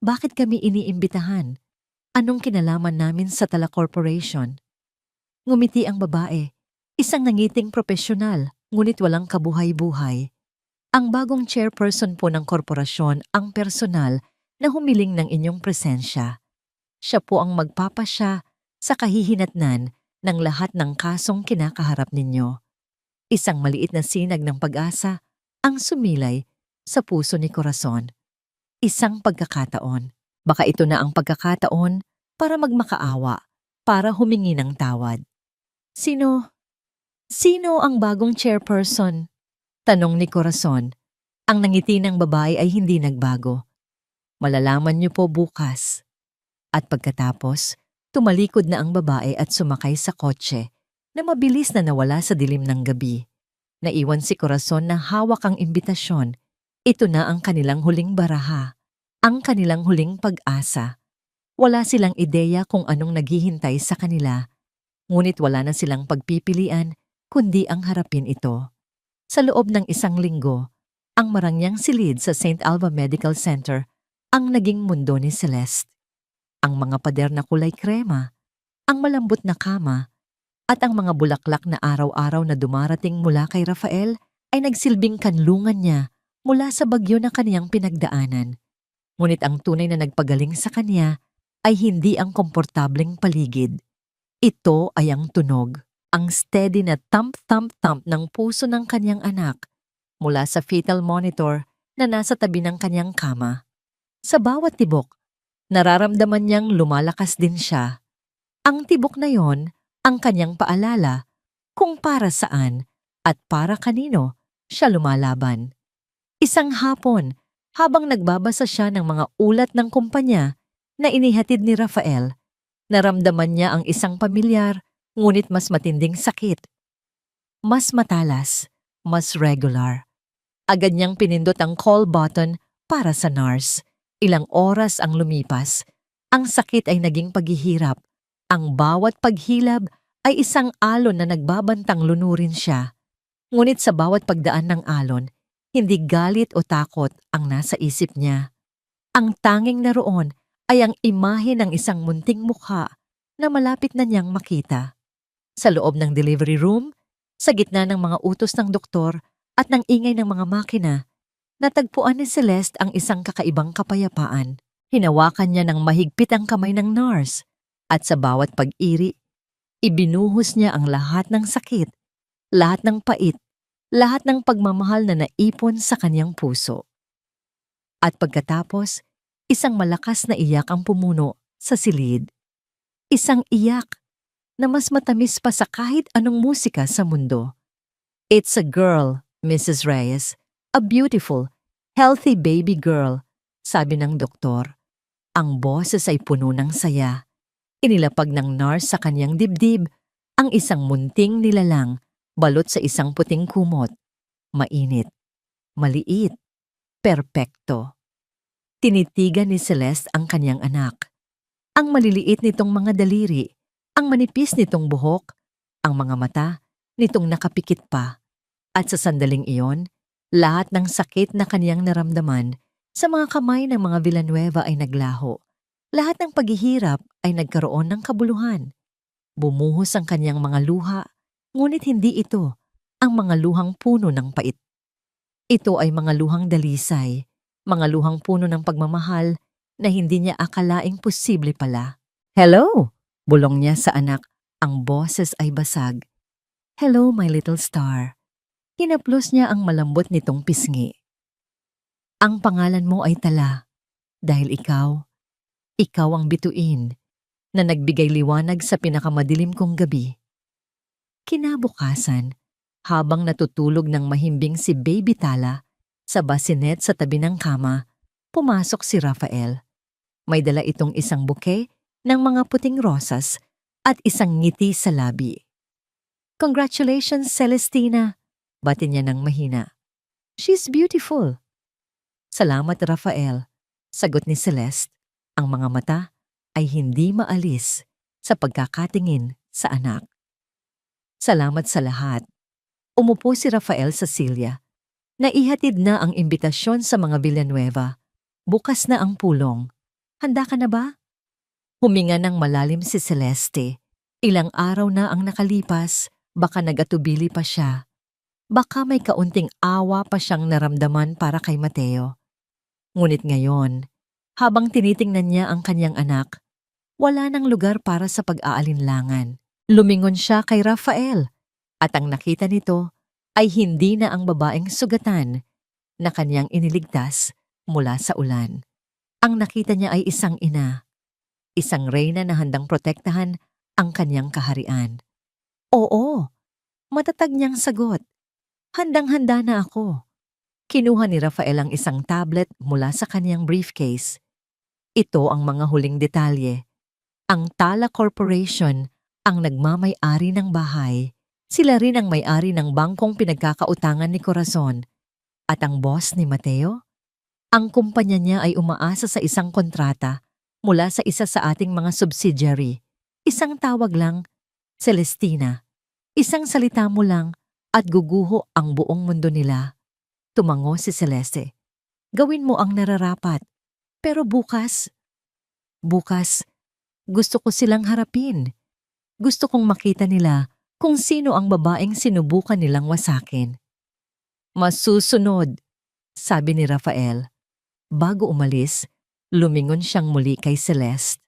Bakit kami iniimbitahan? Anong kinalaman namin sa Tala Corporation? Ngumiti ang babae, isang nangiting profesional, ngunit walang kabuhay-buhay. Ang bagong chairperson po ng korporasyon ang personal na humiling ng inyong presensya. Siya po ang magpapasya sa kahihinatnan ng lahat ng kasong kinakaharap ninyo. Isang maliit na sinag ng pag-asa ang sumilay sa puso ni Corazon. Isang pagkakataon. Baka ito na ang pagkakataon para magmakaawa, para humingi ng tawad. Sino ang bagong chairperson? Tanong ni Corazon. Ang nangiti ng babae ay hindi nagbago. Malalaman niyo po bukas. At pagkatapos, tumalikod na ang babae at sumakay sa kotse na mabilis na nawala sa dilim ng gabi. Naiwan si Corazon na hawak ang imbitasyon. Ito na ang kanilang huling baraha, ang kanilang huling pag-asa. Wala silang ideya kung anong naghihintay sa kanila, ngunit wala na silang pagpipilian kundi ang harapin ito. Sa loob ng isang linggo, ang marangyang silid sa St. Alba Medical Center ang naging mundo ni Celeste. Ang mga pader na kulay krema, ang malambot na kama, at ang mga bulaklak na araw-araw na dumarating mula kay Rafael ay nagsilbing kanlungan niya mula sa bagyo na kaniyang pinagdaanan. Ngunit ang tunay na nagpagaling sa kanya ay hindi ang komportableng paligid. Ito ay ang tunog, ang steady na thump-thump-thump ng puso ng kanyang anak mula sa fetal monitor na nasa tabi ng kanyang kama. Sa bawat tibok, nararamdaman niyang lumalakas din siya. Ang tibok na yon ang kanyang paalala kung para saan at para kanino siya lumalaban. Isang hapon, habang nagbabasa siya ng mga ulat ng kumpanya na inihatid ni Rafael, naramdaman niya ang isang pamilyar ngunit mas matinding sakit. Mas matalas, mas regular. Agad niyang pinindot ang call button para sa nurse. Ilang oras ang lumipas. Ang sakit ay naging paghihirap. Ang bawat paghilab ay isang alon na nagbabantang lunurin siya. Ngunit sa bawat pagdaan ng alon, hindi galit o takot ang nasa isip niya. Ang tanging naroon ay ang imahe ng isang munting mukha na malapit na niyang makita. Sa loob ng delivery room, sa gitna ng mga utos ng doktor at ng ingay ng mga makina, natagpuan ni Celeste ang isang kakaibang kapayapaan. Hinawakan niya ng mahigpit ang kamay ng nurse at sa bawat pag-iri, ibinuhos niya ang lahat ng sakit, lahat ng pait, lahat ng pagmamahal na naipon sa kanyang puso. At pagkatapos, isang malakas na iyak ang pumuno sa silid. Isang iyak na mas matamis pa sa kahit anong musika sa mundo. It's a girl, Mrs. Reyes, a beautiful, healthy baby girl, sabi ng doktor. Ang boses ay puno ng saya. Inilapag ng nurse sa kanyang dibdib ang isang munting nilalang balot sa isang puting kumot. Mainit, maliit, perpekto. Tinitigan ni Celeste ang kanyang anak. Ang maliliit nitong mga daliri, ang manipis nitong buhok, ang mga mata nitong nakapikit pa. At sa sandaling iyon, lahat ng sakit na kaniyang naramdaman sa mga kamay ng mga Villanueva ay naglaho. Lahat ng paghihirap ay nagkaroon ng kabuluhan. Bumuhos ang kaniyang mga luha, ngunit hindi ito ang mga luhang puno ng pait. Ito ay mga luhang dalisay, mga luhang puno ng pagmamahal na hindi niya akalaing posible pala. Hello! Bulong niya sa anak, ang boses ay basag. Hello, my little star. Hinaplos niya ang malambot nitong pisngi. Ang pangalan mo ay Tala, dahil ikaw ang bituin na nagbigay liwanag sa pinakamadilim kong gabi. Kinabukasan, habang natutulog ng mahimbing si Baby Tala sa basinet sa tabi ng kama, pumasok si Rafael. May dala itong isang bouquet ng mga puting rosas at isang ngiti sa labi. Congratulations, Celestina, bati niya ng mahina. She's beautiful. Salamat, Rafael, sagot ni Celeste. Ang mga mata ay hindi maalis sa pagkakatingin sa anak. Salamat sa lahat. Umupo si Rafael sa silya. Naihatid na ang imbitasyon sa mga Villanueva. Bukas na ang pulong. Handa ka na ba? Huminga ng malalim si Celeste. Ilang araw na ang nakalipas, baka nagatubili pa siya. Baka may kaunting awa pa siyang naramdaman para kay Mateo. Ngunit ngayon, habang tinitingnan niya ang kanyang anak, wala nang lugar para sa pag-aalinlangan. Lumingon siya kay Rafael at ang nakita nito ay hindi na ang babaeng sugatan na kanyang iniligtas mula sa ulan. Ang nakita niya ay isang ina, isang reyna na handang protektahan ang kanyang kaharian. Oo, matatag niyang sagot. Handang-handa na ako. Kinuha ni Rafael ang isang tablet mula sa kanyang briefcase. Ito ang mga huling detalye. Ang Tala Corporation ang nagmamay-ari ng bahay. Sila rin ang may-ari ng bangkong pinagkakautangan ni Corazon. At ang boss ni Mateo? Ang kumpanya niya ay umaasa sa isang kontrata mula sa isa sa ating mga subsidiary. Isang tawag lang, Celestina. Isang salita mo lang at guguho ang buong mundo nila. Tumango si Celeste. Gawin mo ang nararapat. Pero bukas, gusto ko silang harapin. Gusto kong makita nila kung sino ang babaeng sinubukan nilang wasakin. Masusunod, sabi ni Rafael. Bago umalis, lumingon siyang muli kay Celeste.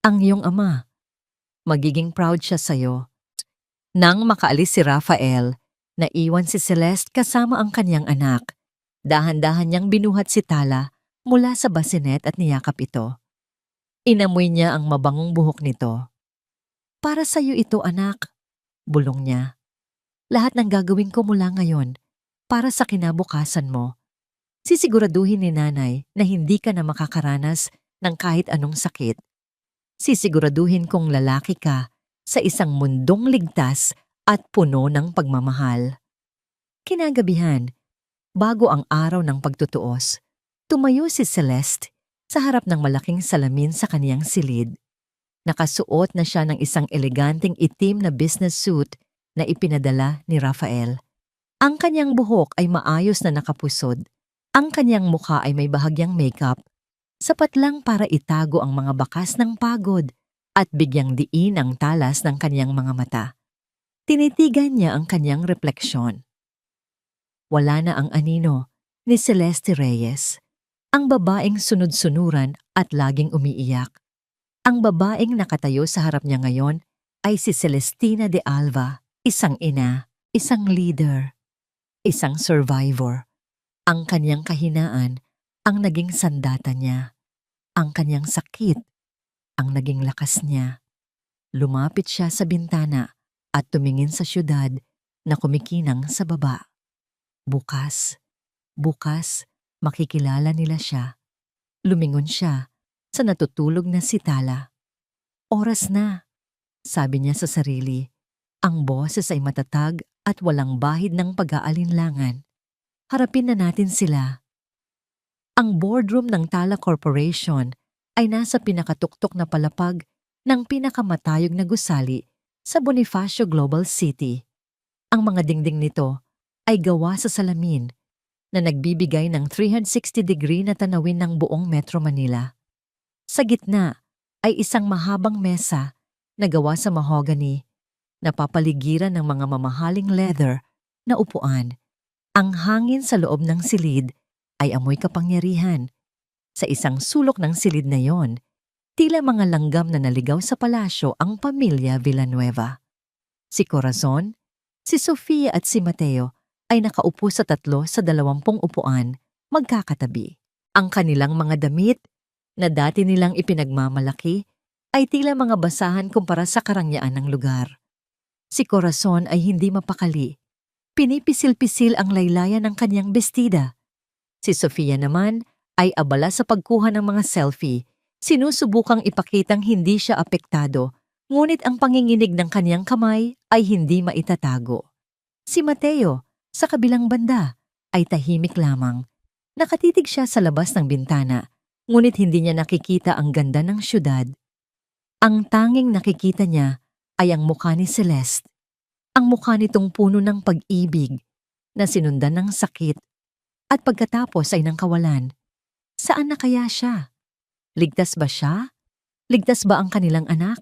Ang iyong ama. Magiging proud siya sa'yo. Nang makaalis si Rafael, naiwan si Celeste kasama ang kanyang anak. Dahan-dahan niyang binuhat si Tala mula sa basinet at niyakap ito. Inamoy niya ang mabangong buhok nito. Para sa'yo ito, anak, bulong niya. Lahat ng gagawin ko mula ngayon para sa kinabukasan mo. Sisiguraduhin ni nanay na hindi ka na makakaranas ng kahit anong sakit. Sisiguraduhin kong lalaki ka sa isang mundong ligtas at puno ng pagmamahal. Kinagabihan, bago ang araw ng pagtutuos, tumayo si Celeste sa harap ng malaking salamin sa kaniyang silid. Nakasuot na siya ng isang eleganteng itim na business suit na ipinadala ni Rafael. Ang kanyang buhok ay maayos na nakapusod. Ang kanyang mukha ay may bahagyang makeup, sapat lang para itago ang mga bakas ng pagod at bigyang diin ang talas ng kanyang mga mata. Tinitigan niya ang kanyang refleksyon. Wala na ang anino ni Celeste Reyes, ang babaeng sunod-sunuran at laging umiiyak. Ang babaeng nakatayo sa harap niya ngayon ay si Celestina de Alva, isang ina, isang leader, isang survivor. Ang kanyang kahinaan ang naging sandata niya. Ang kanyang sakit ang naging lakas niya. Lumapit siya sa bintana at tumingin sa syudad na kumikinang sa baba. Bukas, makikilala nila siya. Lumingon siya sa natutulog na si Tala. Oras na, sabi niya sa sarili. Ang boses ay matatag at walang bahid ng pag-aalinlangan. Harapin na natin sila. Ang boardroom ng Tala Corporation ay nasa pinakatuktok na palapag ng pinakamatayog na gusali sa Bonifacio Global City. Ang mga dingding nito ay gawa sa salamin na nagbibigay ng 360-degree na tanawin ng buong Metro Manila. Sa gitna ay isang mahabang mesa na gawa sa mahogany na papaligiran ng mga mamahaling leather na upuan. Ang hangin sa loob ng silid ay amoy kapangyarihan. Sa isang sulok ng silid na yon, tila mga langgam na naligaw sa palasyo ang pamilya Villanueva. Si Corazon, si Sofia at si Mateo ay nakaupo sa 3 sa 20 upuan, magkakatabi. Ang kanilang mga damit na dati nilang ipinagmamalaki ay tila mga basahan kumpara sa karangyaan ng lugar. Si Corazon ay hindi mapakali. Pinipisil-pisil ang laylayan ng kanyang bestida. Si Sofia naman ay abala sa pagkuha ng mga selfie. Sinusubukang ipakitang hindi siya apektado, ngunit ang panginginig ng kanyang kamay ay hindi maitatago. Si Mateo, sa kabilang banda, ay tahimik lamang. Nakatitig siya sa labas ng bintana, ngunit hindi niya nakikita ang ganda ng syudad. Ang tanging nakikita niya ay ang mukha ni Celeste. Ang mukha nitong puno ng pag-ibig na sinundan ng sakit at pagkatapos ay ng kawalan. Saan na kaya siya? Ligtas ba siya? Ligtas ba ang kanilang anak?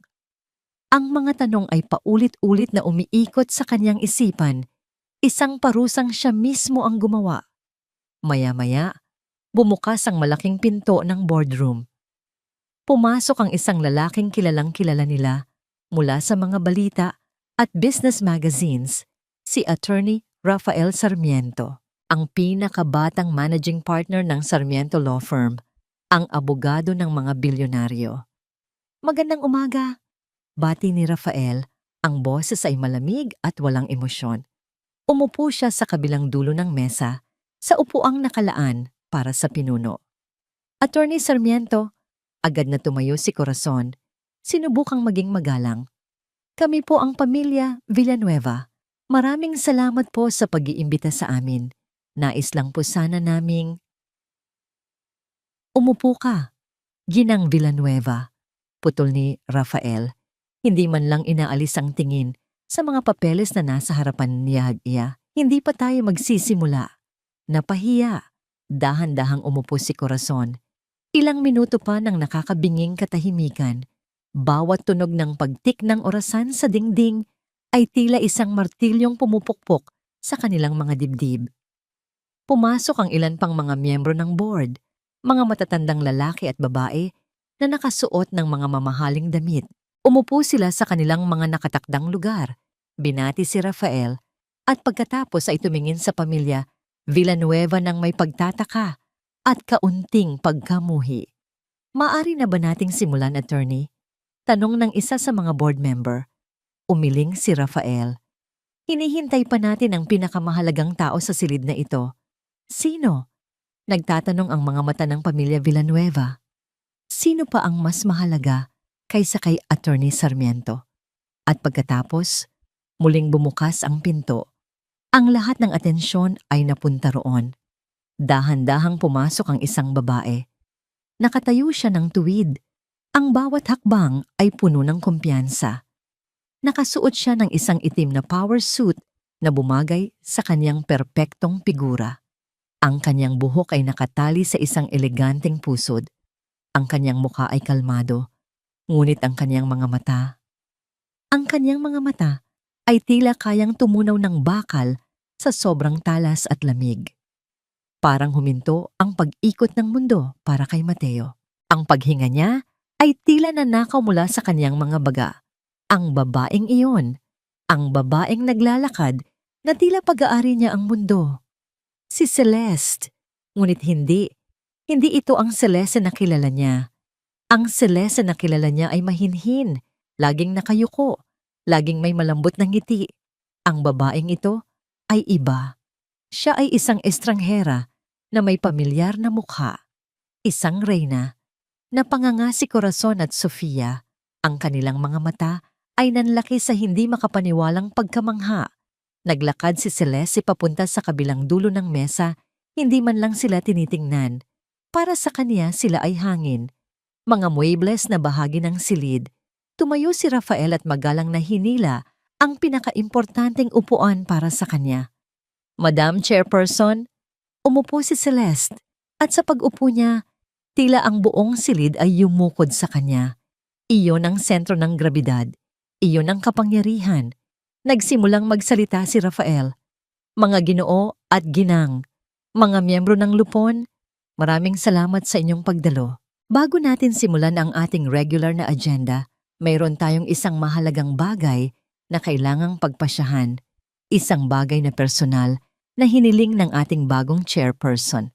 Ang mga tanong ay paulit-ulit na umiikot sa kanyang isipan, isang parusang siya mismo ang gumawa. Maya-maya, bumukas ang malaking pinto ng boardroom. Pumasok ang isang lalaking kilalang-kilala nila mula sa mga balita at business magazines, si Attorney Rafael Sarmiento, ang pinakabatang managing partner ng Sarmiento Law Firm, ang abogado ng mga bilyonaryo. Magandang umaga, bati ni Rafael, ang boses ay malamig at walang emosyon. Umupo siya sa kabilang dulo ng mesa, sa upuang nakalaan para sa pinuno. Attorney Sarmiento, agad na tumayo si Corazon, sinubukang maging magalang. Kami po ang pamilya Villanueva. Maraming salamat po sa pag-iimbita sa amin. Nais lang po sana naming... Umupo ka, Ginang Villanueva, putol ni Rafael. Hindi man lang inaalis ang tingin sa mga papeles na nasa harapan niya. Hindi pa tayo magsisimula. Napahiya. Dahan-dahang umupo si Corazon. Ilang minuto pa nang nakakabinging katahimikan. Bawat tunog ng pagtik ng orasan sa dingding ay tila isang martilyong pumupukpok sa kanilang mga dibdib. Pumasok ang ilan pang mga miyembro ng board, mga matatandang lalaki at babae na nakasuot ng mga mamahaling damit. Umupo sila sa kanilang mga nakatakdang lugar. Binati si Rafael at pagkatapos ay tumingin sa pamilya Villanueva ng may pagtataka at kaunting pagkamuhi. Maari na ba nating simulan, attorney? Tanong ng isa sa mga board member. Umiling si Rafael. Hinihintay pa natin ang pinakamahalagang tao sa silid na ito. Sino? Nagtatanong ang mga mata ng pamilya Villanueva. Sino pa ang mas mahalaga kaysa kay Attorney Sarmiento? At pagkatapos, muling bumukas ang pinto. Ang lahat ng atensyon ay napunta roon. Dahan-dahang pumasok ang isang babae. Nakatayo siya ng tuwid. Ang bawat hakbang ay puno ng kumpiyansa. Nakasuot siya ng isang itim na power suit na bumagay sa kanyang perpektong figura. Ang kanyang buhok ay nakatali sa isang eleganteng pusod. Ang kanyang mukha ay kalmado, ngunit ang kanyang mga mata ay tila kayang tumunaw ng bakal sa sobrang talas at lamig. Parang huminto ang pag-ikot ng mundo para kay Mateo. Ang paghinga niya ay tila nanakaw mula sa kanyang mga baga. Ang babaeng iyon, ang babaeng naglalakad na tila pag-aari niya ang mundo. Si Celeste. Ngunit hindi ito ang Celeste na kilala niya. Ang Celeste na kilala niya ay mahinhin, laging nakayuko, laging may malambot na ngiti. Ang babaeng ito ay iba. Siya ay isang estranghera na may pamilyar na mukha. Isang reyna. Napanganga si Corazon at Sofia. Ang kanilang mga mata ay nanlaki sa hindi makapaniwalang pagkamangha. Naglakad si Celeste papunta sa kabilang dulo ng mesa, hindi man lang sila tinitingnan. Para sa kanya sila ay hangin. Mga muebles na bahagi ng silid. Tumayo si Rafael at magalang na hinila ang pinakaimportanteng upuan para sa kanya. Madam Chairperson, umupo si Celeste at sa pag-upo niya, tila ang buong silid ay yumukod sa kanya. Iyon ang sentro ng grabidad. Iyon ang kapangyarihan. Nagsimulang magsalita si Rafael. Mga ginoo at ginang, mga miyembro ng lupon, maraming salamat sa inyong pagdalo. Bago natin simulan ang ating regular na agenda, mayroon tayong isang mahalagang bagay na kailangang pagpasyahan. Isang bagay na personal na hiniling ng ating bagong chairperson.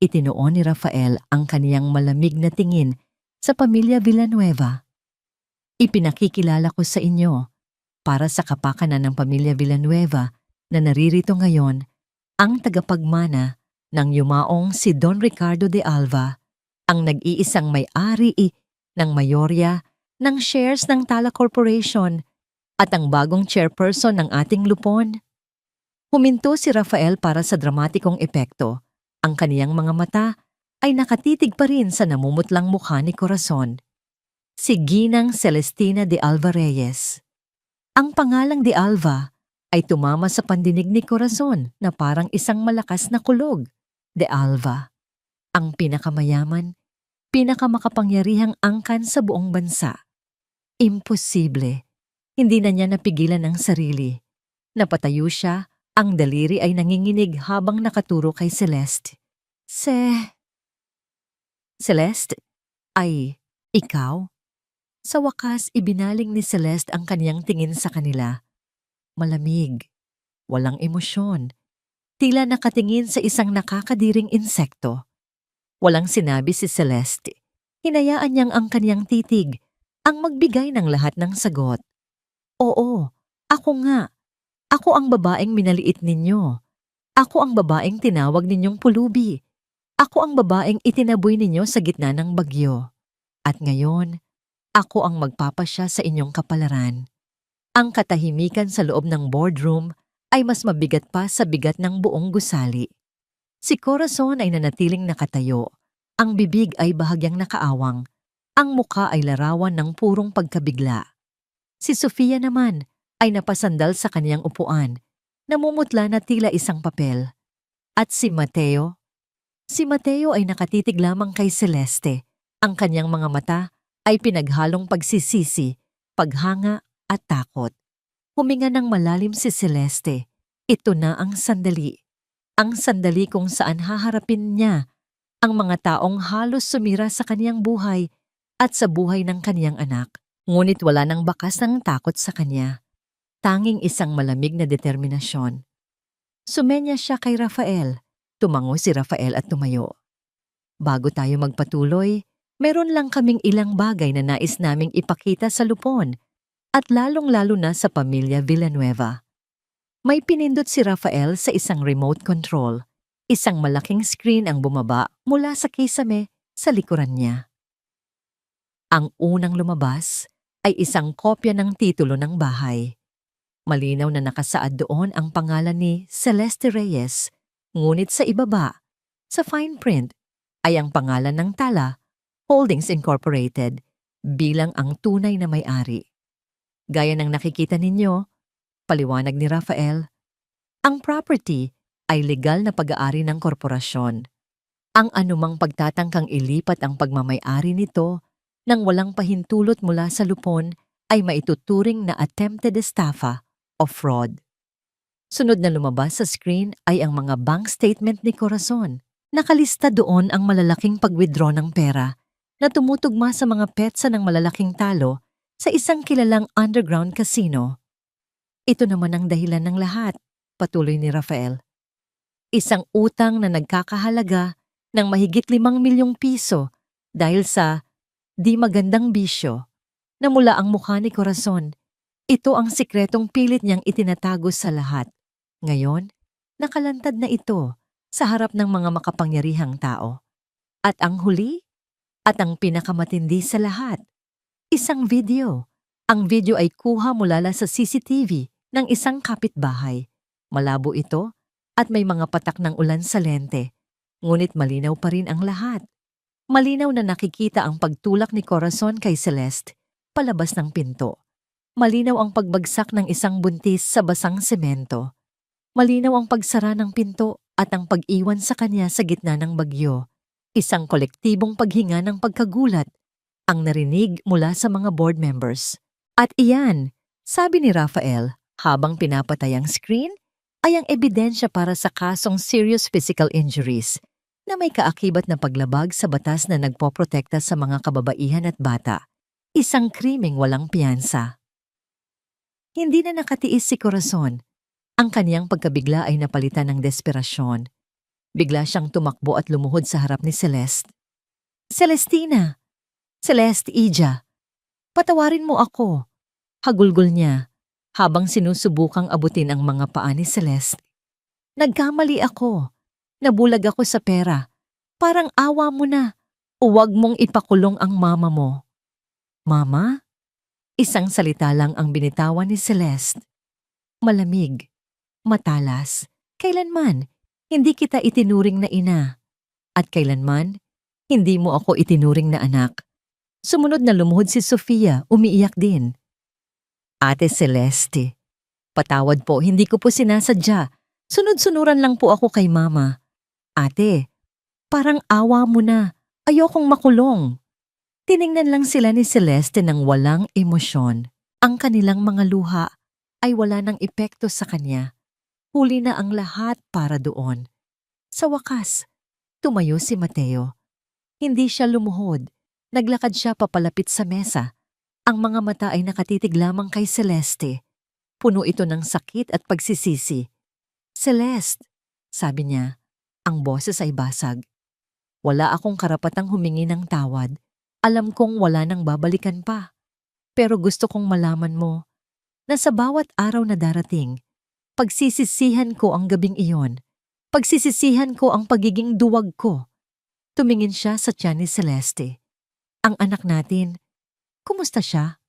Itinuon ni Rafael ang kaniyang malamig na tingin sa pamilya Villanueva. Ipinakikilala ko sa inyo, para sa kapakanan ng pamilya Villanueva na naririto ngayon, ang tagapagmana ng yumaong si Don Ricardo de Alva, ang nag-iisang may-ari ng mayorya ng shares ng Tala Corporation at ang bagong chairperson ng ating lupon. Huminto si Rafael para sa dramatikong epekto. Ang kaniyang mga mata ay nakatitig pa rin sa namumutlang mukha ni Corazon. Si Ginang Celestina de Alva Reyes. Ang pangalang de Alva ay tumama sa pandinig ni Corazon na parang isang malakas na kulog. De Alva, ang pinakamayaman, pinakamakapangyarihang angkan sa buong bansa. Imposible. Hindi na niya napigilan ang sarili. Napatayo siya, ang daliri ay nanginginig habang nakaturo kay Celeste. Celeste? Ay, ikaw? Sa wakas, ibinaling ni Celeste ang kaniyang tingin sa kanila. Malamig, walang emosyon, tila nakatingin sa isang nakakadiring insekto. Walang sinabi si Celeste. Hinayaan niyang ang kaniyang titig ang magbigay ng lahat ng sagot. Oo, ako nga. Ako ang babaeng minaliit ninyo. Ako ang babaeng tinawag ninyong pulubi. Ako ang babaeng itinaboy ninyo sa gitna ng bagyo. At ngayon, ako ang magpapasya sa inyong kapalaran. Ang katahimikan sa loob ng boardroom ay mas mabigat pa sa bigat ng buong gusali. Si Corazon ay nanatiling nakatayo. Ang bibig ay bahagyang nakaawang. Ang muka ay larawan ng purong pagkabigla. Si Sofia naman ay napasandal sa kaniyang upuan, namumutla na tila isang papel. At si Mateo? Si Mateo ay nakatitig lamang kay Celeste. Ang kaniyang mga mata ay pinaghalong pagsisisi, paghanga at takot. Huminga ng malalim si Celeste. Ito na ang sandali. Ang sandali kung saan haharapin niya ang mga taong halos sumira sa kaniyang buhay at sa buhay ng kaniyang anak. Ngunit wala nang bakas ng takot sa kanya. Tanging isang malamig na determinasyon. Sumenya siya kay Rafael. Tumango si Rafael at tumayo. Bago tayo magpatuloy, meron lang kaming ilang bagay na nais naming ipakita sa Lupon at lalong-lalo na sa pamilya Villanueva. May pinindot si Rafael sa isang remote control. Isang malaking screen ang bumaba mula sa kisame sa likuran niya. Ang unang lumabas ay isang kopya ng titulo ng bahay. Malinaw na nakasaad doon ang pangalan ni Celeste Reyes, ngunit sa ibaba, sa fine print, ay ang pangalan ng Tala Holdings Incorporated bilang ang tunay na may-ari. Gaya ng nakikita ninyo, paliwanag ni Rafael, ang property ay legal na pag-aari ng korporasyon. Ang anumang pagtatangkang ilipat ang pagmamay-ari nito nang walang pahintulot mula sa Lupon ay maituturing na attempted estafa o fraud. Sunod na lumabas sa screen ay ang mga bank statement ni Corazon. Nakalista doon ang malalaking pag-withdraw ng pera na tumutugma sa mga petsa ng malalaking talo sa isang kilalang underground casino. Ito naman ang dahilan ng lahat, patuloy ni Rafael. Isang utang na nagkakahalaga ng mahigit 5 milyong piso dahil sa di magandang bisyo na mula ang mukha ni Corazon. Ito ang sikretong pilit niyang itinatago sa lahat. Ngayon, nakalantad na ito sa harap ng mga makapangyarihang tao. At ang huli, at ang pinakamatindi sa lahat, isang video. Ang video ay kuha mula sa CCTV ng isang kapitbahay. Malabo ito at may mga patak ng ulan sa lente. Ngunit malinaw pa rin ang lahat. Malinaw na nakikita ang pagtulak ni Corazon kay Celeste palabas ng pinto. Malinaw ang pagbagsak ng isang buntis sa basang semento. Malinaw ang pagsara ng pinto at ang pag-iwan sa kanya sa gitna ng bagyo. Isang kolektibong paghinga ng pagkagulat ang narinig mula sa mga board members. At iyan, sabi ni Rafael habang pinapatay ang screen, ay ang ebidensya para sa kasong serious physical injuries na may kaakibat na paglabag sa batas na nagpoprotekta sa mga kababaihan at bata. Isang krimeng walang piyansa. Hindi na nakatiis si Corazon. Ang kaniyang pagkabigla ay napalitan ng desperasyon. Bigla siyang tumakbo at lumuhod sa harap ni Celeste. Celestina! Celeste Ija! Patawarin mo ako! Hagulgol niya habang sinusubukang abutin ang mga paa ni Celeste. Nagkamali ako. Nabulag ako sa pera. Parang awa mo na. Huwag mong ipakulong ang mama mo. Mama? Isang salita lang ang binitawan ni Celeste. Malamig. Matalas. Kailanman, hindi kita itinuring na ina. At kailanman, hindi mo ako itinuring na anak. Sumunod na lumuhod si Sofia, umiiyak din. Ate Celeste, patawad po, hindi ko po sinasadya. Sunod-sunuran lang po ako kay mama. Ate, parang awa mo na. Ayokong makulong. Tiningnan lang sila ni Celeste ng walang emosyon. Ang kanilang mga luha ay wala ng epekto sa kanya. Huli na ang lahat para doon. Sa wakas, tumayo si Mateo. Hindi siya lumuhod. Naglakad siya papalapit sa mesa. Ang mga mata ay nakatitig lamang kay Celeste. Puno ito ng sakit at pagsisisi. "Celeste," sabi niya, ang boses ay basag. "Wala akong karapatang humingi ng tawad. Alam kong wala nang babalikan pa. Pero gusto kong malaman mo na sa bawat araw na darating, pagsisisihan ko ang gabing iyon. Pagsisisihan ko ang pagiging duwag ko." Tumingin siya sa tiyan ni Celeste. "Ang anak natin, kumusta siya?"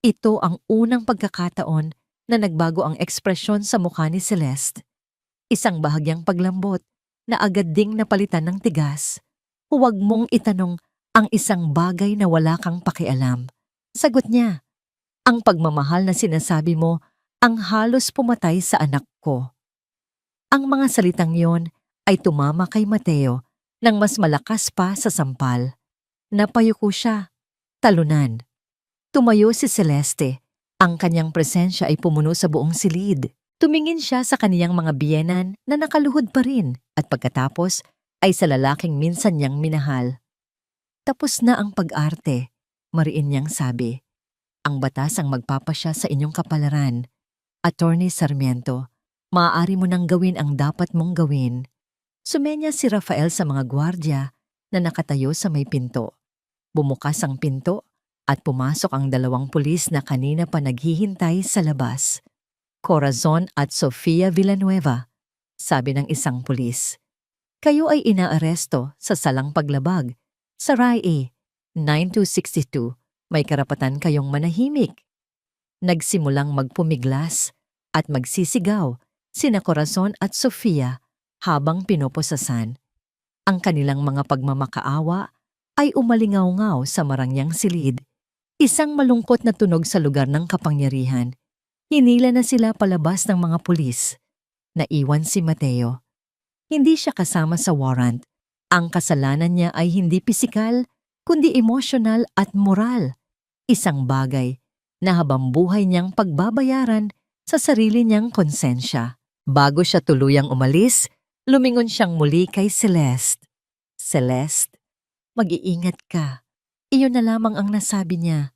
Ito ang unang pagkakataon na nagbago ang ekspresyon sa mukha ni Celeste. Isang bahagyang paglambot na agad ding napalitan ng tigas. "Huwag mong itanong ang isang bagay na wala kang pakialam." Sagot niya, "Ang pagmamahal na sinasabi mo ang halos pumatay sa anak ko." Ang mga salitang yon ay tumama kay Mateo nang mas malakas pa sa sampal. Napayuko siya. Talunan. Tumayo si Celeste. Ang kanyang presensya ay pumuno sa buong silid. Tumingin siya sa kaniyang mga biyenan na nakaluhod pa rin at pagkatapos ay sa lalaking minsan niyang minahal. "Tapos na ang pag-arte," mariin niyang sabi. "Ang batas ang magpapasya sa inyong kapalaran. Attorney Sarmiento, maaari mo nang gawin ang dapat mong gawin." Sumenya si Rafael sa mga gwardya na nakatayo sa may pinto. Bumukas ang pinto at pumasok ang dalawang pulis na kanina pa naghihintay sa labas. "Corazon at Sofia Villanueva," sabi ng isang pulis. "Kayo ay inaaresto sa salang paglabag. Sa RIA 9262, may karapatan kayong manahimik." Nagsimulang magpumiglas at magsisigaw sina Corazon at Sofia habang pinoposasan. Ang kanilang mga pagmamakaawa ay umalingaw-ngaw sa marangyang silid. Isang malungkot na tunog sa lugar ng kapangyarihan. Hinila na sila palabas ng mga pulis. Naiwan si Mateo. Hindi siya kasama sa warrant. Ang kasalanan niya ay hindi pisikal, kundi emosyonal at moral. Isang bagay na habang buhay niyang pagbabayaran sa sarili niyang konsensya. Bago siya tuluyang umalis, lumingon siyang muli kay Celeste. "Celeste, mag-iingat ka." Iyon na lamang ang nasabi niya.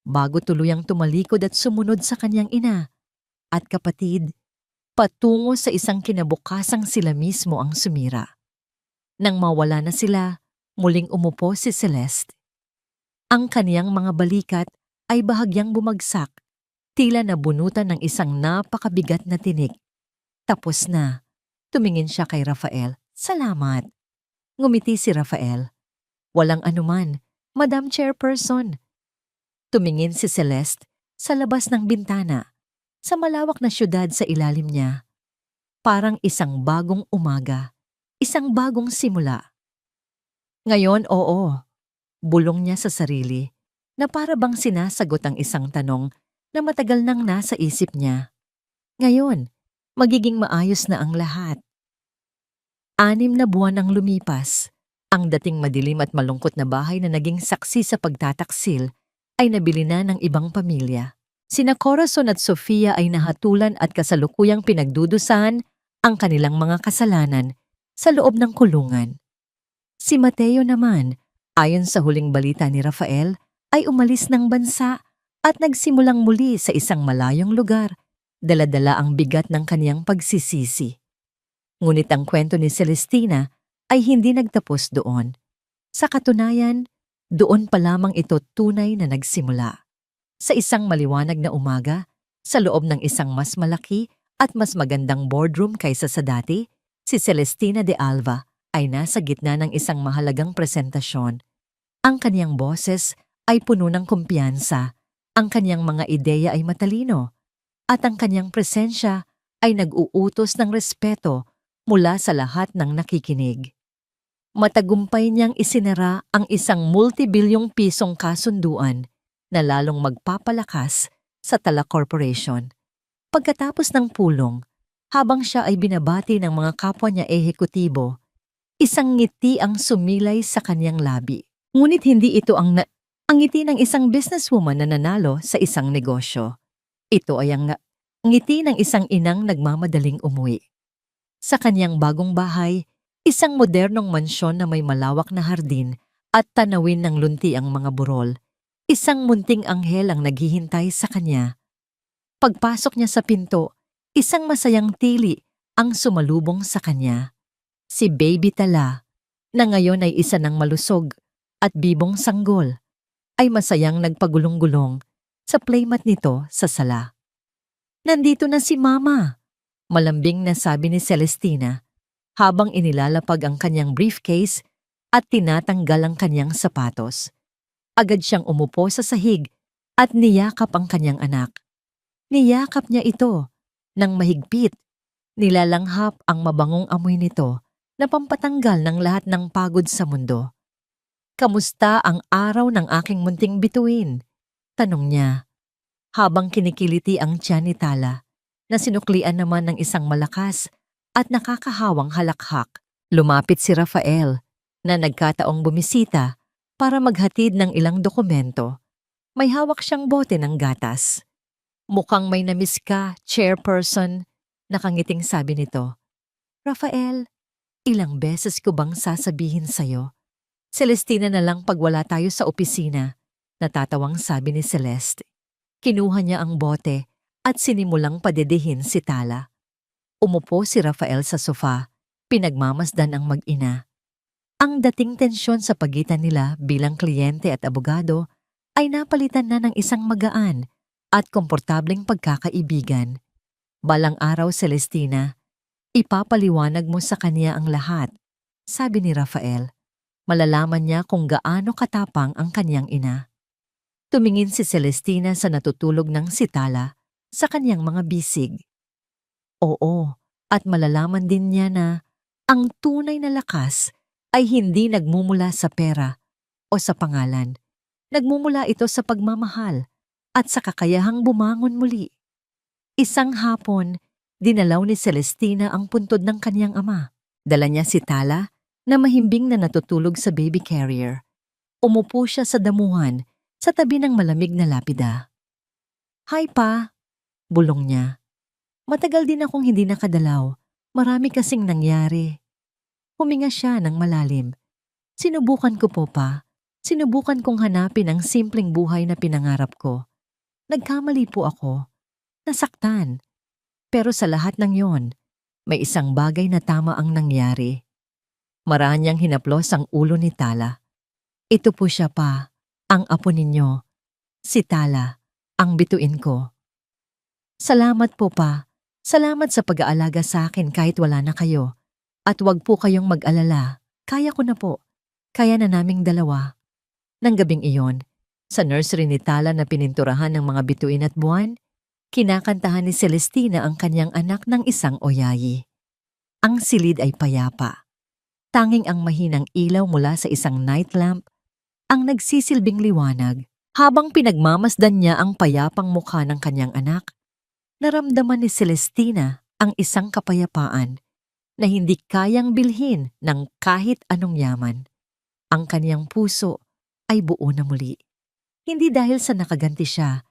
Bago tuluyang tumalikod at sumunod sa kanyang ina at kapatid, patungo sa isang kinabukasang sila mismo ang sumira. Nang mawala na sila, muling umupo si Celeste. Ang kaniyang mga balikat ay bahagyang bumagsak, tila nabunutan ng isang napakabigat na tinik. "Tapos na." Tumingin siya kay Rafael. "Salamat." Ngumiti si Rafael. "Walang anuman, Madam Chairperson." Tumingin si Celeste sa labas ng bintana, sa malawak na syudad sa ilalim niya. Parang isang bagong umaga, isang bagong simula. Ngayon, oo, bulong niya sa sarili, na para bang sinasagot ang isang tanong na matagal nang nasa isip niya. Ngayon, magiging maayos na ang lahat. 6 na buwan ang lumipas. Ang dating madilim at malungkot na bahay na naging saksi sa pagtataksil ay nabili na ng ibang pamilya. Sina Corazon at Sofia ay nahatulan at kasalukuyang pinagdudusahan ang kanilang mga kasalanan sa loob ng kulungan. Si Mateo naman, ayon sa huling balita ni Rafael, ay umalis ng bansa at nagsimulang muli sa isang malayong lugar, dala-dala ang bigat ng kaniyang pagsisisi. Ngunit ang kwento ni Celestina ay hindi nagtapos doon. Sa katunayan, doon pa lamang ito tunay na nagsimula. Sa isang maliwanag na umaga, sa loob ng isang mas malaki at mas magandang boardroom kaysa sa dati, si Celestina de Alva ay nasa gitna ng isang mahalagang presentasyon. Ang kaniyang boses ay puno ng kumpiyansa, ang kaniyang mga ideya ay matalino, at ang kaniyang presensya ay nag-uutos ng respeto mula sa lahat ng nakikinig. Matagumpay niyang isinara ang isang multibilyong pisong kasunduan na lalong magpapalakas sa Tala Corporation. Pagkatapos ng pulong, habang siya ay binabati ng mga kapwa niya ehekutibo, Isang ngiti ang sumilay sa kanyang labi. Ngunit hindi ito ang ngiti ng isang businesswoman na nanalo sa isang negosyo. Ito ay ang ngiti ng isang inang nagmamadaling umuwi. Sa kanyang bagong bahay, isang modernong mansyon na may malawak na hardin at tanawin ng lunti ang mga burol. Isang munting anghel ang naghihintay sa kanya. Pagpasok niya sa pinto, isang masayang tili ang sumalubong sa kanya. Si Baby Tala, na ngayon ay isa ng malusog at bibong sanggol, ay masayang nagpagulong-gulong sa playmat nito sa sala. "Nandito na si Mama," malambing na sabi ni Celestina habang inilalapag ang kanyang briefcase at tinatanggal ang kanyang sapatos. Agad siyang umupo sa sahig at niyakap ang kanyang anak. Niyakap niya ito ng mahigpit. Nilalanghap ang mabangong amoy nito na pampatanggal ng lahat ng pagod sa mundo. "Kamusta ang araw ng aking munting bituin?" tanong niya, habang kinikiliti ang tiyan ni Tala, na sinuklian naman ng isang malakas at nakakahawang halakhak. Lumapit si Rafael, na nagkataong bumisita para maghatid ng ilang dokumento. May hawak siyang bote ng gatas. "Mukhang may namiss ka, Chairperson," nakangiting sabi nito. "Rafael, ilang beses ko bang sasabihin sa'yo? Celestina na lang pag wala tayo sa opisina," natatawang sabi ni Celeste. Kinuha niya ang bote at sinimulang padedehin si Tala. Umupo si Rafael sa sofa, pinagmamasdan ang mag-ina. Ang dating tensyon sa pagitan nila bilang kliyente at abogado ay napalitan na ng isang magaan at komportableng pagkakaibigan. "Balang araw, Celestina, ipapaliwanag mo sa kanya ang lahat," sabi ni Rafael. Malalaman niya kung gaano katapang ang kanyang ina. Tumingin si Celestina sa natutulog ng si Tala sa kanyang mga bisig. Oo, at malalaman din niya na ang tunay na lakas ay hindi nagmumula sa pera o sa pangalan. Nagmumula ito sa pagmamahal at sa kakayahang bumangon muli. Isang hapon, dinalaw ni Celestina ang puntod ng kanyang ama. Dala niya si Tala na mahimbing na natutulog sa baby carrier. Umupo siya sa damuhan sa tabi ng malamig na lapida. "Hi pa," bulong niya. "Matagal din akong hindi nakadalaw. Marami kasing nangyari." Huminga siya ng malalim. "Sinubukan ko po pa. Sinubukan kong hanapin ang simpleng buhay na pinangarap ko. Nagkamali po ako. Nasaktan. Pero sa lahat ng yon, may isang bagay na tama ang nangyari." Maranyang hinaplos ang ulo ni Tala. "Ito po siya pa, ang apo ninyo. Si Tala, ang bituin ko." "Salamat po pa. Salamat sa pag-aalaga sa akin kahit wala na kayo. At wag po kayong mag-alala. Kaya ko na po. Kaya na naming dalawa." Nang gabing iyon, sa nursery ni Tala na pininturahan ng mga bituin at buwan, kinakantahan ni Celestina ang kanyang anak ng isang oyayi. Ang silid ay payapa. Tanging ang mahinang ilaw mula sa isang night lamp ang nagsisilbing liwanag. Habang pinagmamasdan niya ang payapang mukha ng kanyang anak, naramdaman ni Celestina ang isang kapayapaan na hindi kayang bilhin ng kahit anong yaman. Ang kanyang puso ay buo na muli. Hindi dahil sa nakaganti siya,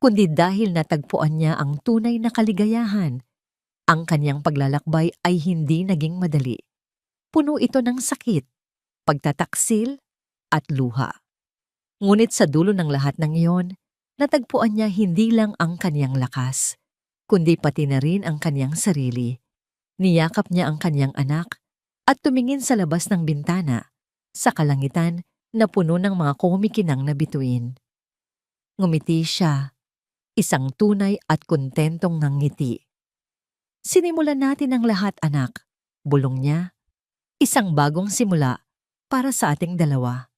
kundi dahil natagpuan niya ang tunay na kaligayahan. Ang kanyang paglalakbay ay hindi naging madali. Puno ito ng sakit, pagtataksil, at luha. Ngunit sa dulo ng lahat ng iyon, natagpuan niya hindi lang ang kanyang lakas, kundi pati na rin ang kanyang sarili. Niyakap niya ang kanyang anak at tumingin sa labas ng bintana, sa kalangitan na puno ng mga kumikinang na bituin. Ngumiti siya, isang tunay at kontentong ngiti. "Sinimulan natin ang lahat, anak," bulong niya. "Isang bagong simula para sa ating dalawa."